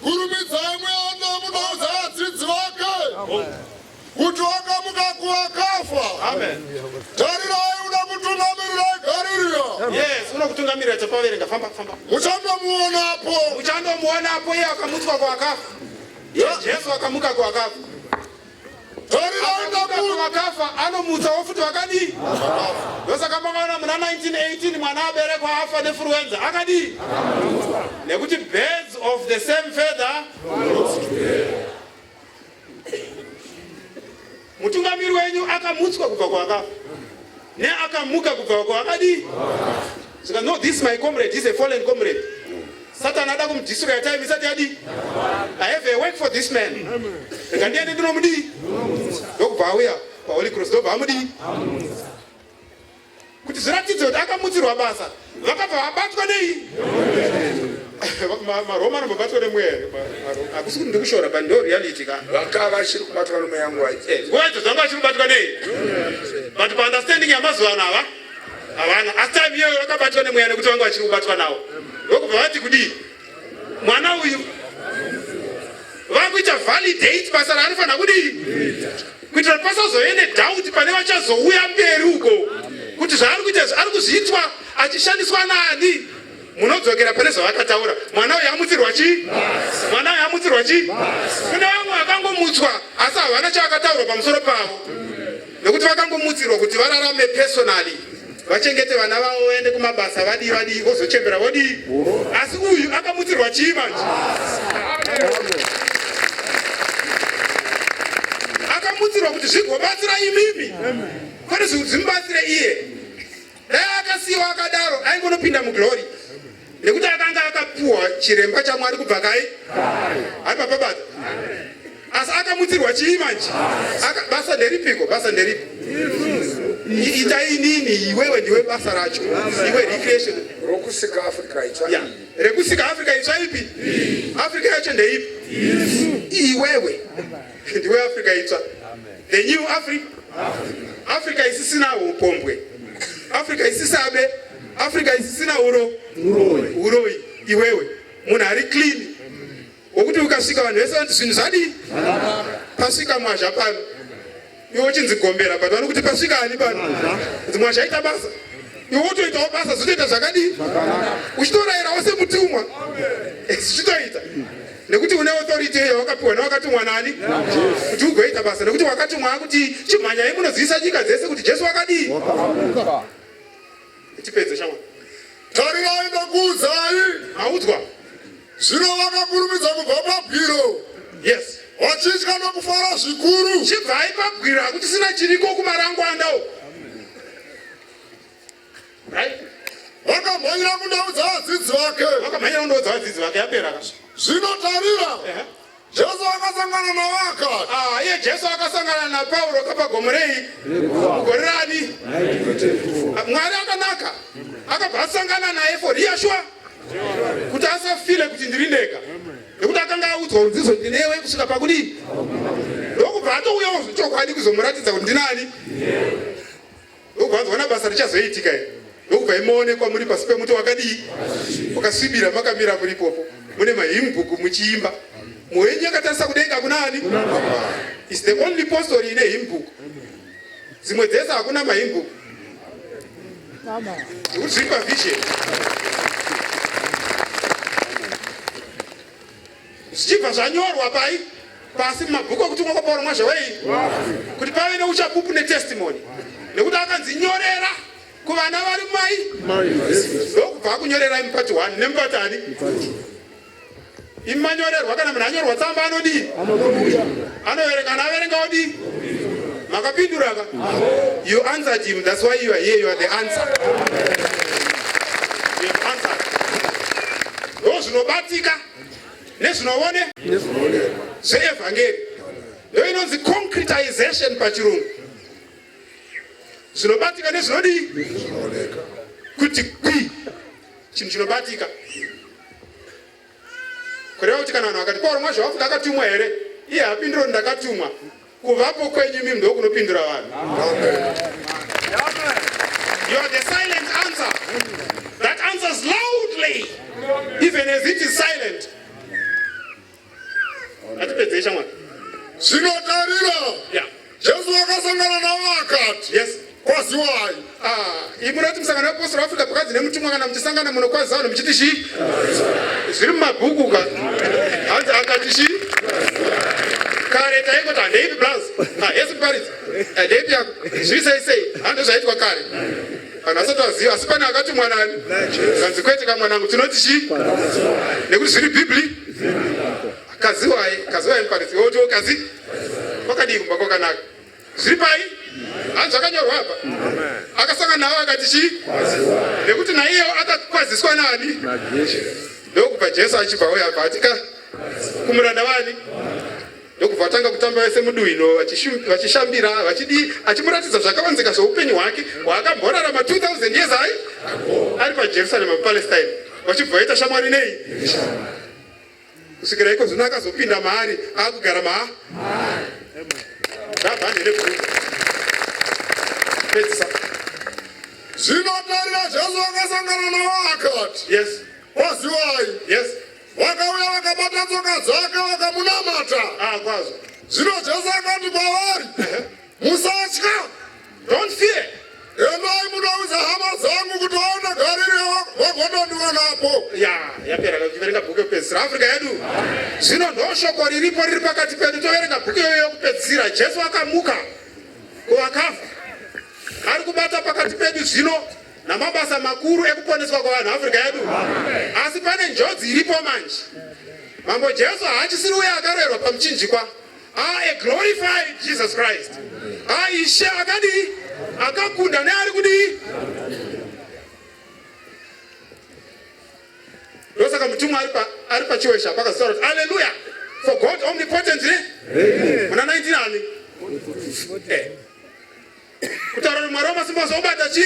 kurumidzai mweana munoudza vadzidzi vake kuti wakamuka kuvakafa. Tarirai uda kutungamirirai Garirea. Yes, uno kutungamirira tapaverenga famba. Muchandomuonapo iye akamutswa kuvakafa. Jesu akamuka kuvakafa. Wakafa anomutsawo futi vakadii. Ndosaka makaona muna 1918 mwana aberekwa afa nefluenza akadii. Nekuti birds of the same feather. Mutungamiri wenyu akamutswa kubva kwakafa. Ne akamuka kubva kwakadii. So no, this is my comrade, this is a fallen comrade. Satan ada kumdistra time isati adi. I have a work for this man. Kandiani ndinomudi. Ndokubva Holy Cross ndobva amudi. Kuti zviratidze kuti akamutsirwa basa. Vakabva vabatwa nei? Maroma anobatwa nemweya. Akusi kuti ndikushora but ndo reality ka. Vakava vachiri kubatwa nemweya yangu waiti. Ngoja zvanga vachiri kubatwa nei? But pa understanding yamazuva ano ava havana. Asi time iyoyo vakabatwa nemweya nekuti vanga vachiri kubatwa nawo. Ndokubva vati kudii? Mwana uyu vakuita validate basa raanofanira kudii? Kuitira pasazove nedoubt pane vachazouya mberi uko kuti zvaari kuita ari kuzviitwa achishandiswa nani. Munodzokera pane zvavakataura. Mwana uyu amutsirwa chii? Mwana uyu amutsirwa chii? Kune vamwe vakangomutswa asi havana chavakataura pamusoro pavo nekuti vakangomutsirwa kuti vararame personally, vachengete vana vavo vaende kumabasa vadii vozochembera vodii. Asi uyu akamutsirwa chii manje? Akamutsirwa kuti zvigobatsira imimi kwete zvimubatsire iye. Dai akasiyiwa akadaro aingonopinda muglory nekuti akanga akapuwa chiremba chaMwari kubva kai ari papabata. Asi akamutsirwa chii manje? Basa nderipiko? Basa nderipi? Itai nini iwewe ndiwe basa racho? Iwe recreation rokusika Africa itsva. Yeah. Rekusika Africa itsva ipi? Africa yacho ndeipi? Iwewe ndiwe Africa itsva. The new Africa. Africa isisina upombwe. Africa isisabe. Africa isisina uroi. Iwewe munhu ari clean wokuti ukasvika vanhu vese vanti zvinhu zvadii? Pasvika mwazha pano iwe uchinzigombera but vano kuti pasvika ani pano kuti mwazha ita basa iwe wotoitawo basa zvotoita zvakadii? Uchitorayirawo semutumwa zvichitoita nekuti une authority yawakapiwa newakatumwa nani kuti ugoita basa nekuti wakatumwa kuti chimhanyai munoziisa nyika dzese kuti Jesu wakadii? Tipedze shamwa. Tarirai ndakuudzai. Audzwa. Zvino vakakurumidza kubva pabwiro. Yes. Vachitya nokufara zvikuru. Chibvai pabwiro akuti sina chiriko kumarangwandawo. Right? Vakamhanyira kundoudza vadzidzi vake. Yapera ka. Zvino tarira. Jesu akasangana navakati. Iye Jesu akasangana naPauro kapagomorei. Gorani. Mwari akanaka. Akabva asangana naye for reassure. Kuti asafile kuti ndiri ndega. Nekuti akanga audzwa rudzidzo ndinewe kusvika pakudii? Ndokubva atouyawo zvechokwadi kuzomuratidza kuti ndinani. Ndokubva azoona basa richazoitika iri. Ndokubva imoonekwa muri pasi pemuti wakadii? Wakasvibira makamira muripopo. Mune mahymnbook muchiimba. Mwenye akatarisa kudenga kunani? It's the only postal ine hymnbook. Zimwe dzese hakuna mahymnbook. Zvikuzipa vision. Zvichibva zvanyorwa pai pasi mumabhuku okutumwa kwaPauro mwazvawei kuti pave neuchapupu netestimony nekuti akanzinyorera kuvana vari mai ndokubva akunyorerai mupati 1 nemupatani imanyorerwa. Kana munhu anyorwa tsamba anodii? Anoverenga. Kana averenga odii? Makapindura ka? You answered him, that's why you are here, you are the answer. You have answered. Ndozvinobatika nezvinoone zveevhangeri ndo inonzi concretization pachirungu. Zvinobatika nezvinodii? Kuti kwi chinhu chinobatika. Kureva kuti kana vanhu vakati Pauro mwazvo wafuka akatumwa here, iye hapindiro ndakatumwa, kuvapo kwenyu mimi ndo kunopindura vanhu. You are the silent answer that answers loudly even as it is is silent. Atipedzesha mwana. Zvinotarira. Yeah. Jesu akasangana navo akati. Yes. Kwaziwai. Imunoti musangano weApostle Africa pakadzi nemutumwa kana muchisangana munokwaziwa muchiti shi. Zviri mumabhuku ka. Hanzi akati shi. Kare taikoti handeipi plus. Yes Paris. Handeipi yako. Zvise. Hando zvaitwa kare. Kana asati aziva asi pane akati mwanani. Kanzi kwete kamwanangu tinoti shi. Nekuti zviri Bibli. Kaziwai Paris. Woto kazi. Kwakadii kumba kwakanaka. Zviri pai. Hanzi akanyorwa hapa. Akasangana nawo akati shi. Nekuti naiyo akakwaziswa nani? Ndokubva Jesu achibva uya vatika kumuranda wani. Ndokubva atanga kutamba vese muduhino vachishambira vachidi achimuratidza zvakavanzika zveupenyu hwake hwakamborarama 2000 years ari paJerusarema muPalestine vachibva vaita shamwari nei kusvikira iko zvino akazopinda maari akugara maari ndabhande nebhuku pedzisa. Zvinotarira Jesu akasangana navo akati. Yes. Kwaziwai. Yes. Vakauya vakabata tsoka dzake vakamunamata. Kwazo. Zvino Jesu akati kwavari. Musatya. Don't fear. Endai munoudza hama dzangu kuti vaone garire vagodondiwanapo. Yapera kuverenga bhuku yokupedzisira Afrika yedu. Zvino ndo shoko riripo riri pakati pedu toverenga bhuku iyoyo yokupedzisira. Jesu akamuka kuvakafa. Ari kubata pakati pedu zvino namabasa makuru ekuponeswa kwavanhu Afrika yedu. Asi pane njodzi iripo manje. Mambo Jesu haachisiri uya akarerwa pamuchinjikwa. A glorified Jesus Christ. Ishe akadii akakunda neari kudii. Ndosaka mutumwa ari pachiwesha pakazitaura kuti hallelujah for God omnipotently. Muna 19 ani. Kutaura kuti Mwari wamasimba obata chi?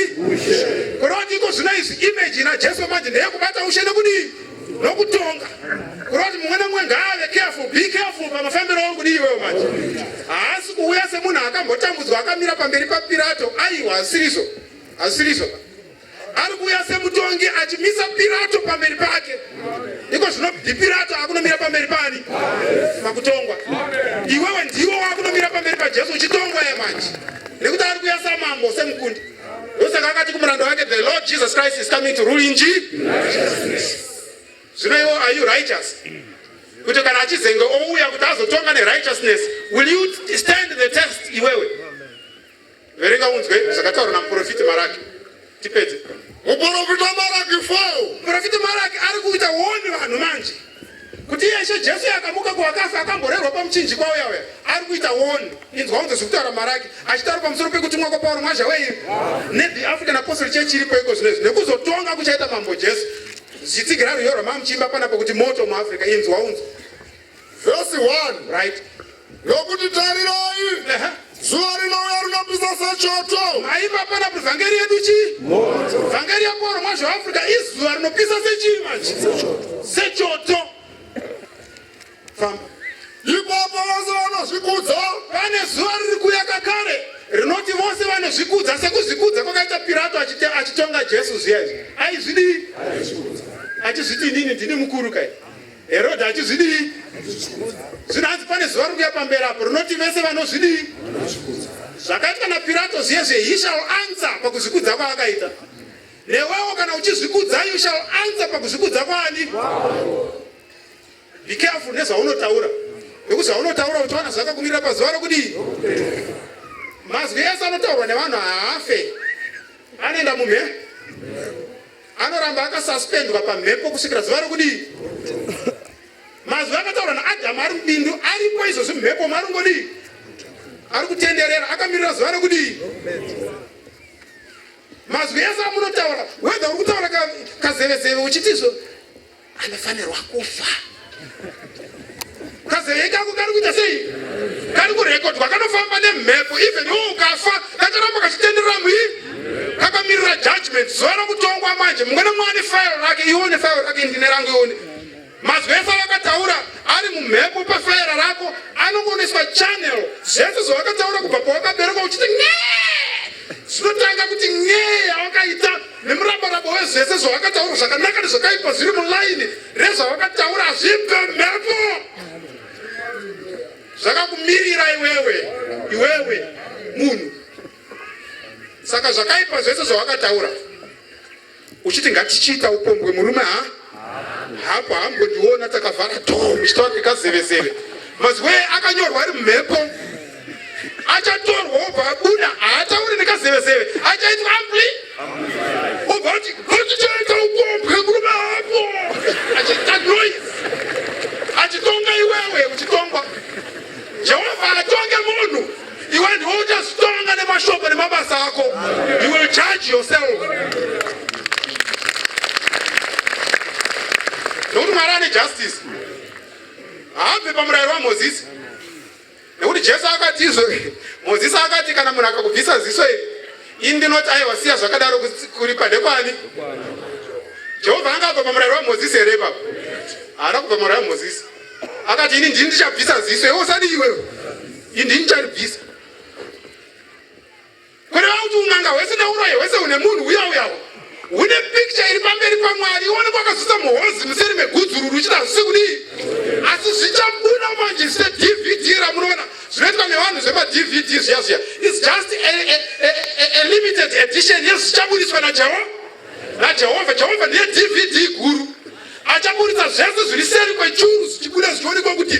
Kuroti iko zvino izvi image naJesu manje ndeyekubata ushe nekudii? Nokutonga. Kuroti mumwe nemumwe ngaave careful, be careful pamafambiro angu kudii iwewe manje. Haasi kuuya semunhu akambotambudzwa akamira pamberi paPirato. Aiwa asirizo. Ari kuuya semutongi achimisa Pirato pamberi pake. Iko zvino Pirato akunomira pamberi pani? Pakutongwa. Iwewe ndiwo wakunomira pamberi paJesu uchitongwa manje. Nekuti ari kuuya samambo semukundi. Ndosaka akati kumuranda wake, the Lord Jesus Christ is coming to rule in righteousness. Zvino iwo, are you righteous? Kuti kana achizenga ouya kuti azotonga nerighteousness, will you stand the test iwewe? Verenga unzwe zvakataurwa namuprofita Maraki. Tipedze. Muprofita Maraki 4. Muprofita Maraki ari kuita woni vanhu manje. Kuti Ishe Jesu akamuka kuvakafa akamborerwa pamuchinjikwa uya ari kuita woni. Inzwa unzwe zvekutaura Maraki achitaura pamusoro pekutumwa kwaPauro mwazvaweiri neThe African Apostle Church iripo iko zvinezvi nekuzotonga kuchaita mambo Jesu. Zvitsigira ruyo rwamamuchimba panapa kuti moto muAfrica. Inzwa unzwe. Verse 1. Right. Nokuti tarirai. Zuva rinouya rinopisa sechoto. Maipa pana kuti vhangeri yedu chi? Vhangeri yaPauro mwazvaAfrica izuva rinopisa sechii manje? Sechoto. Famba. Ipapo vose vanozvikudza. Pane zuva riri kuuya kakare rinoti vose vanozvikudza sekuzvikudza kwakaita Pirato achitonga Jesu zviya. Aizvidii? Achizviti inini ndini mukuru kai. Herodhi achizvidii? Zvino hanzi pane zuva riri kuuya pamberi apo rinoti vese vanozvidii? Zvakaitwa naPirato zviye he shall answer pakuzvikudza kwaakaita. Newewo kana uchizvikudza you shall answer pakuzvikudza kwani? Be careful nezvaunotaura. Nekuti zvaunotaura uchiwana zvakakumirira pazuva rokudii? Mazwi ese anotaurwa nevanhu haafe. Anoenda mumhepo. Anoramba akasuspendwa pamhepo kusvikira zuva rokudii? Mazwi akataurwa naAdhamu ari mubindu aripo izvozvi mumhepo maringodii? Ari kutenderera akamirira zuva rokudii? Mazwi ese amunotaura whether uri kutaura kazevezeve uchitizvo anofanirwa kufa. Kazeve kako kari kuita sei? Kari kurekodwa kanofamba nemhepo even iwo ukafa kacharamba kachitenderera muii kakamirira judgment. Zuva rokutongwa manje mumwe nemumwe ane fairo rake. Ione fairo rake ndine rangu ione. Mazwi ese akataura ari mumhepo pafaira rako anongoiswa channel. Zvese zvawakataura kubva pawakaberekwa uchiti nyee. Zvinotanga kuti nyee yawakaita nemurabarabo wezvese zvawakataura zvakanaka nezvakaipa zviri mulaini rezvawakataura zvipe mhepo zvakakumirira iwewe munhu. Saka zvakaipa zvese zvawakataura uchiti ngatichiita upombwe murume hapo hambondiona takavhara dhoo muchitaura ndikazevezeve mazwe akanyorwa ari mhepo achatorwa obva abuda haatauri ndikazevezeve achaitwa ampli obva kuti ngatichaita upombwe murume hapo achiita noise achitonga iwewe uchitongwa. Jehovha atonge munhu iwe ndiwe uchazitonga nemashoko nemabasa ako. You will judge yourself. Nekuti Mwari ane justice haabve pamurayiro waMozisi. Nekuti Jesu akati Mozisi akati kana munhu akakubvisa ziso iri ini ndinoti aiwa siya zvakadaro kuri padhekwani. Jehovha anga abva pamurayiro waMozisi here ipapo? Haana kubva pamurayiro waMozisi. Akati ini ndini ndichabvisa ziso iwe usadi iwewe ini ndini ndicharibvisa. Kureva kuti un'anga hwese neuroyi hwese hune munhu uyawo hune picture iri pamberi paMwari ione kwakazvisa muhozi museri megudzururu uchida zvisikudii asi zvichabuda manje se-DVD ramunoona zvinoitwa nevanhu zvema-DVD zviya is just a limited edition yezvichabudiswa naJehovha. Jehovha ndiye DVD guru achabudisa zvese zviri seri kwechuru zvichibuda zvichionekwa kuti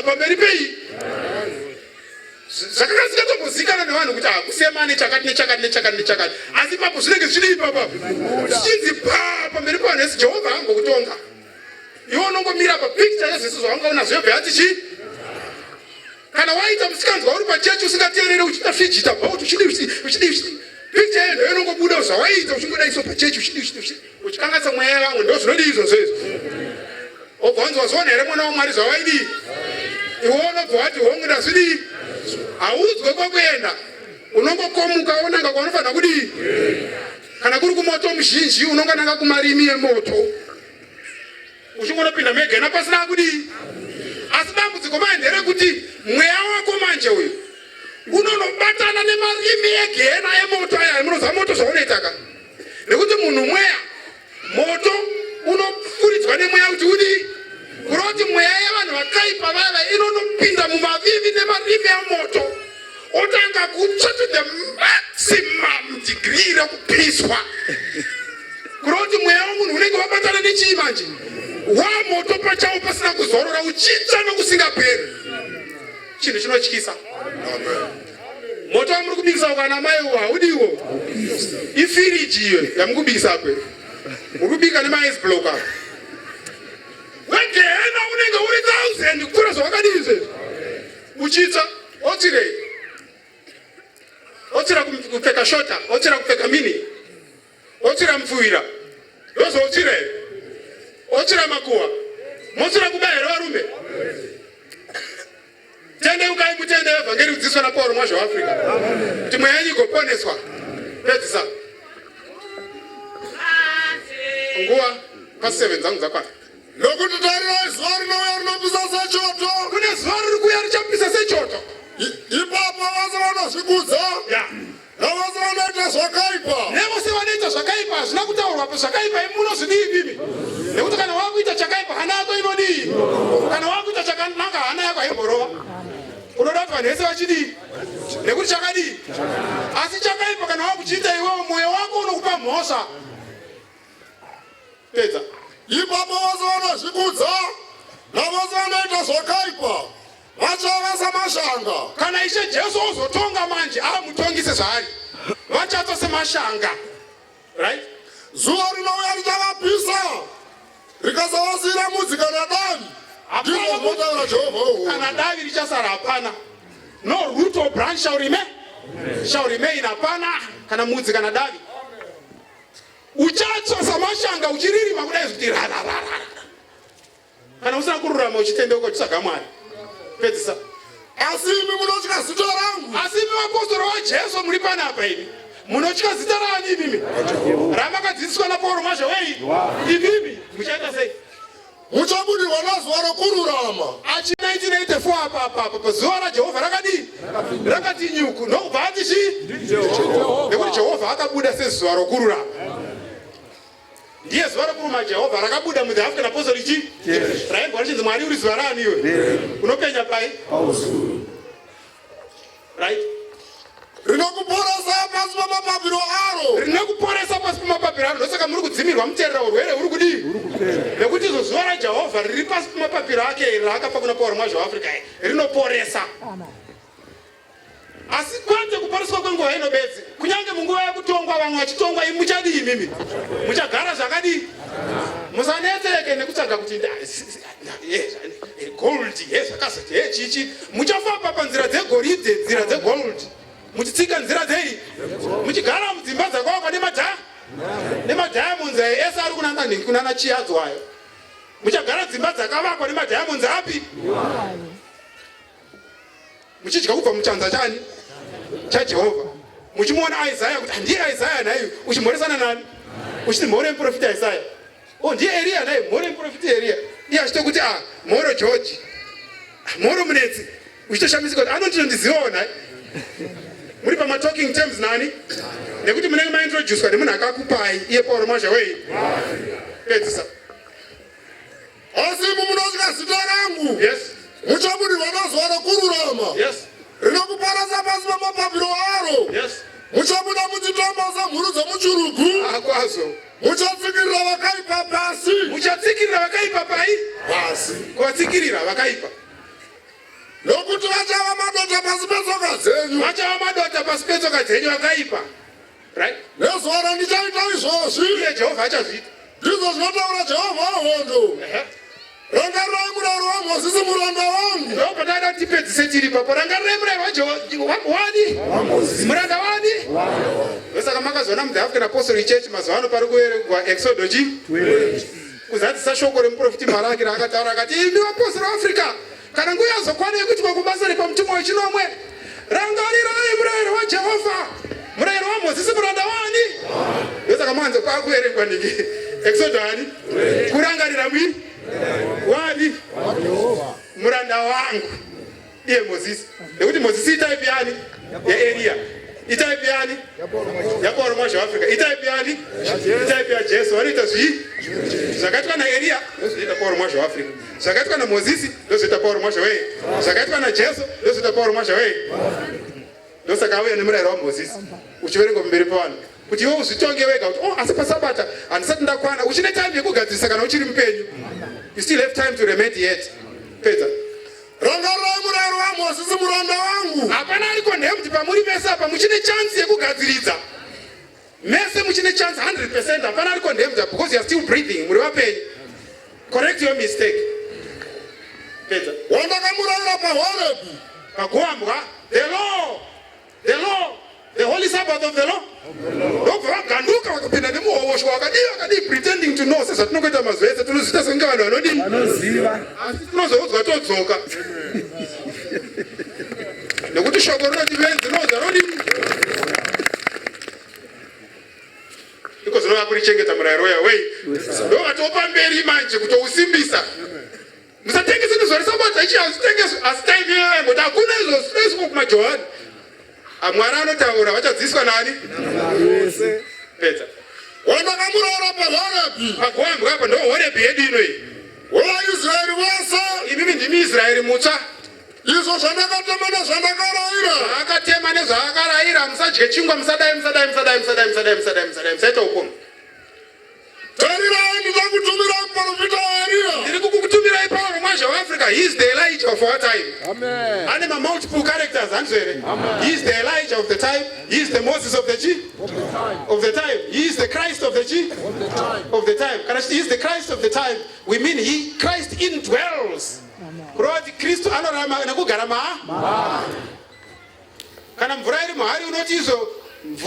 pamberi pei zvakakasikatomuzikana nevanhu kuti kusemane chakati asi papo zvinenge zviri ipapo zvichinzi pamberi pavanhu vese Jehovha angokutonga iwe unongomira papicture yezvese zvawangaona zvobva yati chi. Kana waita musikanzwa uri pachechi usingateerere uchida fijita bhaut uchidi picture yeyo inongobuda zvawaita uchingoda iso pachechi uchidi uchikanganisa mweya yavamwe ndo zvinodi izvozvo obva wanzi wazona here mwana waMwari zvawaidii iwe unobva wati hongu ndazvidii haudzwe kwakuenda unongokomuka onanga kwanofanira kudii. Kana kuri kumoto muzhinji unongananga kumarimi emoto uchingonopinda megena pasina kudii. Asi dambudziko manje rekuti mweya wako manje uyu unonobatana nemarimi egena emoto aya munoziva moto zvaunoitaka nekuti munhu mweya moto unofuridzwa nemweya kuti udii kuroti mweya yevanhu vakaipa vava inonopinda mumavivi nemarimi amoto otanga kutsva to the maximum degree rekupiswa kuroti mweya wemunhu unenge wabatana nechii manje wamoto pachawo pasina kuzorora uchitsva nokusingaperi chinhu chinotyisa. Moto wamuri kubikisa ukana mai haudiwo ifiriji iyo yamukubikisa kwe muri kubika nemaice blocker wegena unenge uri 1000 kukura zvawakadii izvezvi uchitsva otirei otira kupfeka shota otira kupfeka mini otira mupfuwira ndozvoutirei otira makuhwa motira kubayira varume tendeukai mutende evhangeri kudzidziswa naPauro mwazvo waAfrica kuti mweya yenyu igoponeswa. Pedzisa nguva pa7 dzangu dzakwana nokuti tarirai zuva rinouya rinopisa sechoto. Kune zuva riri kuuya richapisa sechoto. Ipapo vose vanozvikudza navose vanoita zvakaipa nevose vanoita zvakaipa hazvina kutaurwa pazvakaipa munozvidii imi nekuti kana wakuita chakaipa hana yako inodii kana wakuita chakanaka hana yako haimborova unoda kuti vanhu vese vachidii nekuti chakadii asi chakaipa kana wakuchiita iwewe mwoyo wako unokupa mhosva. Pedza ipapo vose vanozvikudza navose vanoita zvakaipa vachava samashanga. Kana Ishe Jesu ozotonga manje amutongise zvaari vachaita semashanga. Right? Zuva rinouya richavapisa rikasavasira mudzi kana davi ndizvo zvinotaura Jehovha. Kana davi richasara hapana. No root or branch shall remain hapana kana mudzi kana davi. Uchatsva samashanga uchiririma kudai kuti rararara kana usina kururama uchitendeuka uchitsvaga Mwari. Pedzisa asi imi munotya zita rangu. Asi imi vapostori vaJesu muri panapa imi munotya zita rani imi ramakadzidziswa naPauro mwazvo wei imi muchaita sei muchabudirwa nazuva rokururama. achi 1984 apa pazuva raJehovha rakadii rakati nyuku ndokubva ati chii nekuti Jehovha akabuda sezuva rokururama. Ndiye zuva rokururama Jehovha rakabuda mu the African Apostolic Church. Raibva richinzi Mwari uri zuva rani iwe? Unopenya pai? Right? Rinokuporesa pasi pamapapiro aro. Rinokuporesa pasi pamapapiro aro. Ndosaka muri kudzimirwa muteerera urwere uri kudii? Nekuti izo zuva raJehovha riri pasi pamapapiro ake raakapa kuna Paul Mwazha weAfrica rinoporesa. Asi kwete kuporeswa kwenguva ino bedzi. Kunyange munguva yekutongwa vamwe vachitongwa muchadii mimi? Muchagara zvakadii? Musanetseke nekutsvaga kuti gold zvakazoti chichi. Muchafamba panzira dzegoridhe, nzira dzegold. Muchitsika nzira dzei. Muchigara mudzimba dzakavakwa nemadiamonds ese ari kunanga kunana chiadzwayo. Muchagara dzimba dzakavakwa nemadiamonds api? Muchidya kubva muchanza chani chaJehovha. Muchimuona Isaiah kuti ndiye Isaiah naye uchimhoresana nani? Uchiti mhore muprofita Isaiah. Oh, ndiye Elia naye mhore muprofita Elia. Iye achito kuti mhoro George. Mhoro munetsi. Uchitoshamisika kuti anondizvizivawo naye. Muri pama talking terms nani? Nekuti munenge maintroduced nemunhu akakupai iye Paul Mwazha wei. Pedzisa. Asi munosvika zita rangu. Yes. Muchabudirwa nazuva rokururama. Yes. Rinokuporesa pasi pamapapiro aro. Yes. Muchabuda muchitamba semhuru dzemuchirugu. Akwazo. Muchatsikirira vakaipa pasi. Muchatsikirira vakaipa pai? Pasi. Kuvatsikirira vakaipa. Nokuti vachava madota pasi petsoka dzenyu. Vachava madota pasi petsoka dzenyu vakaipa. Right? Nezuva randichaita izvozvi. Iye Jehovha achazviita. Ndizvo zvinotaura Jehovha wehondo. Rangarirai murayiro waMozisi muranda wangu. Ndopatada kuti tipedzise tiri papo. Rangarirai murayiro wani? Muranda wani? Ndosaka makazoona mu the African Apostolic Church mazuva ano pari kuverengwa Exodus 20. Kuzadzisa shoko remuprofiti Maraki raakataura akati imi vapostori veAfrica kana nguva yazokwana yekuti kubasa repamutumwa wechinomwe rangarirai murayiro waJehovha. Murayiro waMozisi muranda wani? Ndosaka manzo kwakuverengwa niki Exodus ani? Kurangarira mwini? Wani? Muranda wangu iye Mozisi. Nekuti Mozisi itaipi yani? Ya Elia. Itaipi yani? Ya Paul Mwazha weAfrica. Itaipi yani? Itaipi ya Jesu. Wanoita zvii? Zvakaitwa naElia ndozoita Paul Mwazha weAfrica. Zvakaitwa naMozisi ndozoita Paul Mwazha wei. Zvakaitwa naJesu ndozoita Paul Mwazha wei. Ndosaka auya nemurayiro waMozisi uchiverengwa pamberi pavanhu kuti iwe uzvitonge wega kuti asi pasabata handisati ndakwana. Uchine time yekugadzirisa kana uchiri mupenyu. You still have time to remediate. Pedza. Rangarirai murayiro waMozisi muranda wangu. Hapana ariko ndekuti pamuri mese apa muchine chance yekugadziridza. Mese muchine chance 100%. Hapana ariko ndekuti because you are still breathing muri vapenyu. Correct your mistake. Pedza. Wandakamurayira paHorebu. Pagoambwa the holy Sabbath of the Lord. Ndobva vaganduka vakapinda nemuhosho wakadii pretending to know. Sasa tinokuita mazuva ese tinozviita senge vanhu vanodini? Asi tinozoudzwa todzoka. Nekuti shoko rinoti venzi rinodza rodini? Iko zvinova kurichengeta murayiro wei. Ndovatopa mberi manje kutousimbisa. Musatengese izvo risabata ichi hazitengeswe asi time yangu kuti hakuna izvo zvinosvika kumaJohani. Mwari anotaura vachadzidziswa nani? Pedza. Wandakamurayira paHorebu. Pagoambwa apa ndo Horebu yedu ino iyi. WaIsraeri vose. Imimi ndimi Israeri mutsva. Izvo zvandakatema nezvandakarayira. Zvaakatema nezvaakarayira musadye chingwa musadai. Musaita ukoma. Tarirai ndichakutumirai muprofita Elia. Ndiri kukutumirai Paul Mwazha weAfrica. He is the Elijah of our time. Amen. Ane multiple characters hanzvere. He is the Elijah of the time. He is the Moses of the time. He is the Christ of the time. Kana he is the Christ of the time. We mean Christ indwells. Kuroti Kristu anorama nekugara kana mvura iri mahari unoti izo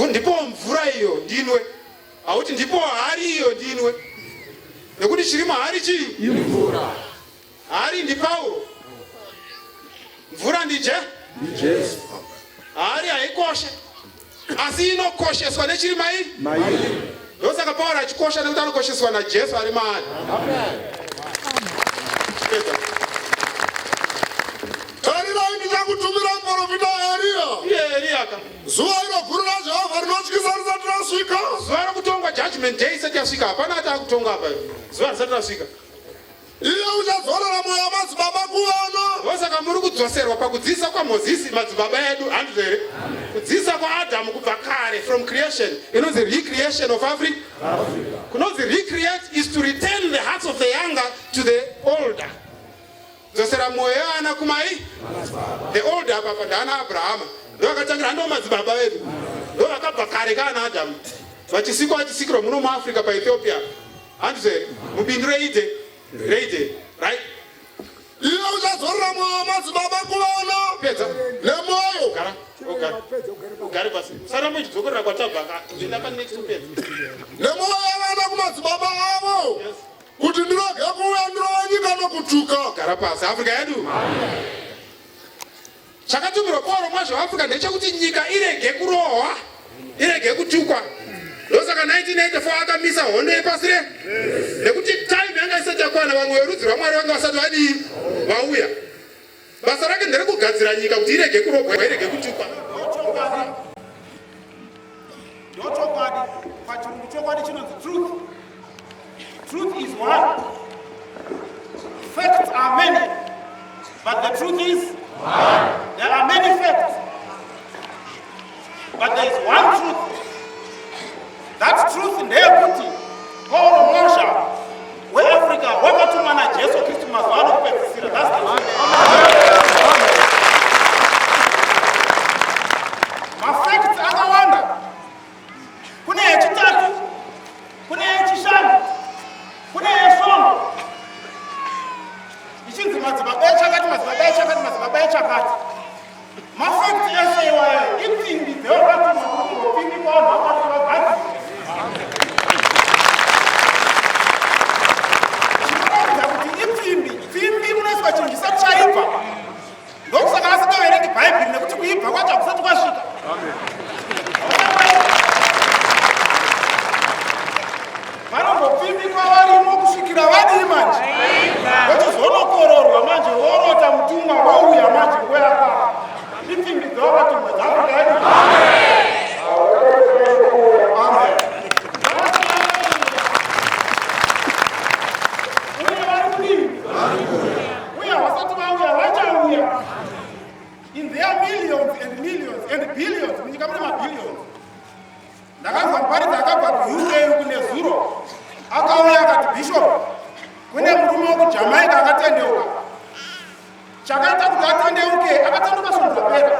ndipo mvura iyo ndinwe. Auti ndipo hari iyo ndinwe. Nekuti chiri mahari chii? Imvura. Hari ndi Paulo. Mvura ndi Jesu. Hari haikoshe. Asi inokosheswa nechiri mairi? Ndosaka Paulo achikosha nekuti anokosheswa naJesu ari maari. Tarirai ndichakutumirai muprofita Elia. Elia ka. Zuva iro guru raJehovha rinotyisa tasvika hapana ati akutonga apa zuva risati tasvika iye uchadzorera mweya wamadzibaba kuona. Osaka muri kudzoserwa pakudzidzisa kwaMozisi madzibaba edu handiti here kudzidzisa kwaAdhamu kubva kare from creation inonzi recreation of Africa. Kunonzi recreate is to return the hearts of the younger to the older. Dzosera mwoyo yaana kumai the older apa ndaana Abrahama ndo vakatangira ndo madzibaba vedu ndo vakabva kare kaana Adhamu vachisikwa vachisikirwa muno muAfrica paEthiopia handiti here mubindu reide right. Iye uchadzorera mweya wamadzibaba kuona Pedza nemwoyo. ugare pasi sara muchidzokorera kwatabva zvinda pa next pedza nemwoyo yavana kumadzibaba avo kuti ndirege kuuya ndirowa nyika nokutuka. gara pasi Africa yedu chakatumirwa Pauro mwazvoAfrica ndechekuti nyika irege kurohwa irege kutukwa. Ndosaka 1984 akamisa hondo yepasi re nekuti time yanga isati yakwana vamwe verudzi rwaMwari vanga vasati vadii vauya. Basa rake nderekugadzira nyika kuti irege kurohwa irege kutukwa. Ndochokwadi pachirungu chokwadi chinonzi truth. Truth is one. Facts are many, but the truth is one. There are many facts, but there is one truth. That truth ndeyekuti Pauro Mosha weAfrica wakatumwa naJesu Kristu mazuva anokupedzisira. That's the truth. Mafacts akawanda. Kune yechitatu, kune yechishanu, kune yeshono. Ichinzi madzibaba echakati, madzibaba echakati, madzibaba echakati. Mafacts ese iwayo ipfimbi dzevakatumwa kupingi kwavanhu vakati vagadzira. Ipfimbi unoiswa chinhu chisati chaibva. Ndokusaka asikaverengi Bhaibheri nekuti kuibva kwacho hakusati kwasvika. Vanombopfimbikwa varimo kusvikira vadii manje vochizonokororwa manje vorota mutumwa wouya manje ngoyaka ipfimbi dzavakatumwa dzaAfrica yedu. In their millions and millions and billions, munyika mune mabillions. Ndakanzwa muparidzi akabva kuUK kune zuro akauya akati bishop kune murume wekuJamaica akatendeuka. Chakaita kuti atendeuke akatendeuka zvinodzopera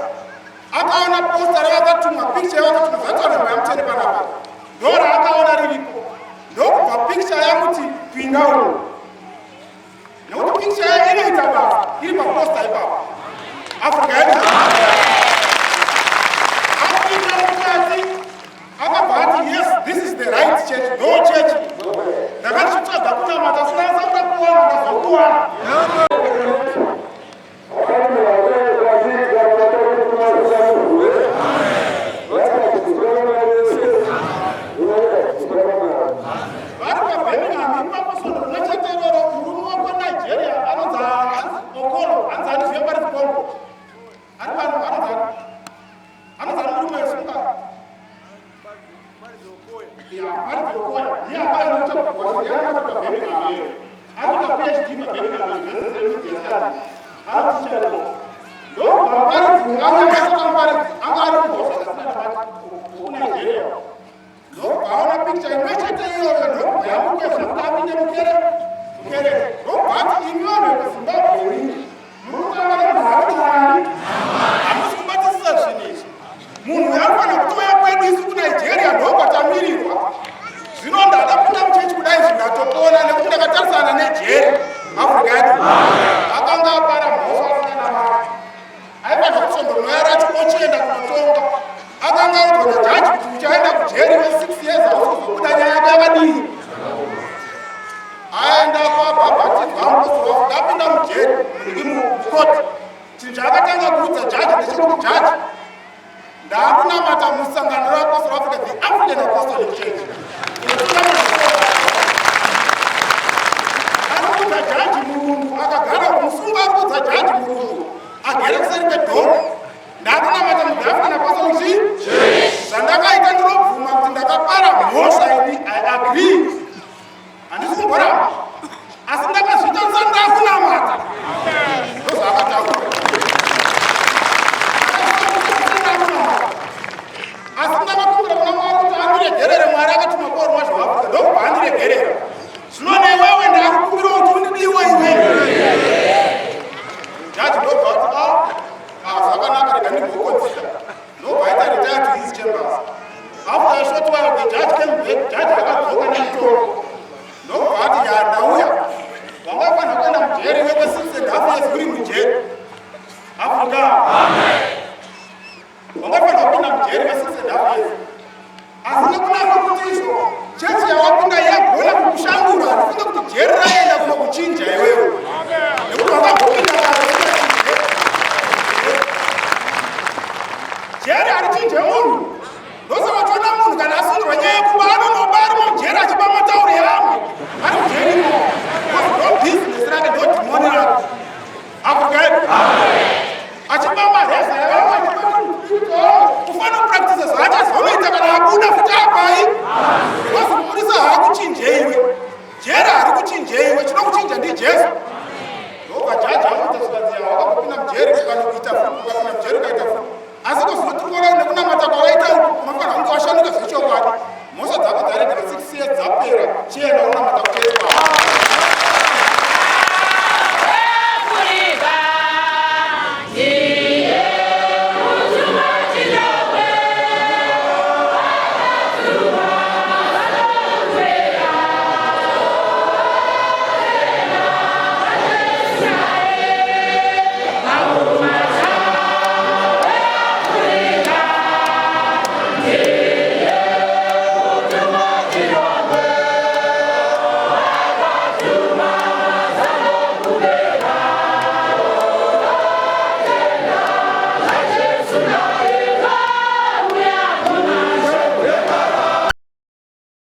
akaona posta ravakatumwa picture yavakatumwa zvatorwa yamutende panapa ndora akaona riripo ndokubva picture yakuti pinda umo nekuti picture inoita basa iri paposta ipapo. Africa yedu Africa mukati akabva ati yes this is the right church no church. Ndakachitsvaga kunamata sinasa kuda kuwana ndazokuwana. Vari paBirmingham ipapo sondo rinochaterero murume wekuNigeria anonzi Okoro anzani zveparidzi Congo. Ari pano anozana murume wesunga paridzi Okoya iye akainoita kukwasiri yakatoka Birmingham iyo akuita PhD paBirmingham University arikuchero ndobva paridzi akaita paridzi anga ari kuhosa kuNigeria ndobva aona picture imwechete iyoyo ndobva yamukwezva kuti apinde mukereke ndobva ati imi vanhu vekuZimbabwe murikutaura nezvaMwari hamusi kubatisisa zvinhu izvi. Munhu yafanira kutoya kwedu isu kuNigeria ndokwatamirirwa. Zvino ndakapinda muchechi kudai zvingatopona nekuti ndakatarisana neJeri Africa yedu akanga apara mhosva asina namari aifanira kusondomoya racho ochienda kunotonga akanga audzwa najaji kuti uchaenda kuJeri we6 years hausi kuzobuda nyaya yako yakadii. Aenda kwabhabhatidzwa mupostori ndapinda muJeri mukoti. Chinhu chaakatanga kuudza jaji ndechekuti jaji ndakunamata musangano reApostle Africa the African Apostolic Church. Anoudza jaji murungu akagara musungu akuudza jaji murungu agere kuseri kwedhoro ndakunamata muThe African Apostolic Church. Zvandakaita ndinobvuma kuti ndakapara mhosva ini I agree. Asina makumbira mwana kuti andiregerere Mwari akatuma Paul mwazvawafuka ndo paandiregerera. Zvino newewe ndakukumbira kuti undidiwe iwe. Jaji ndo bvati zvakanaka rega ndimbokonzera. No bvaita retired to his chambers. After a short while the judge came back, judge akadzoka nemutombo. Ndo bvati ndauya. Wangafana kuenda mujeri wekwe 6.5 years uri mujeri. Afrika. Amen. Wangafana kuenda mujeri we 6.5 years.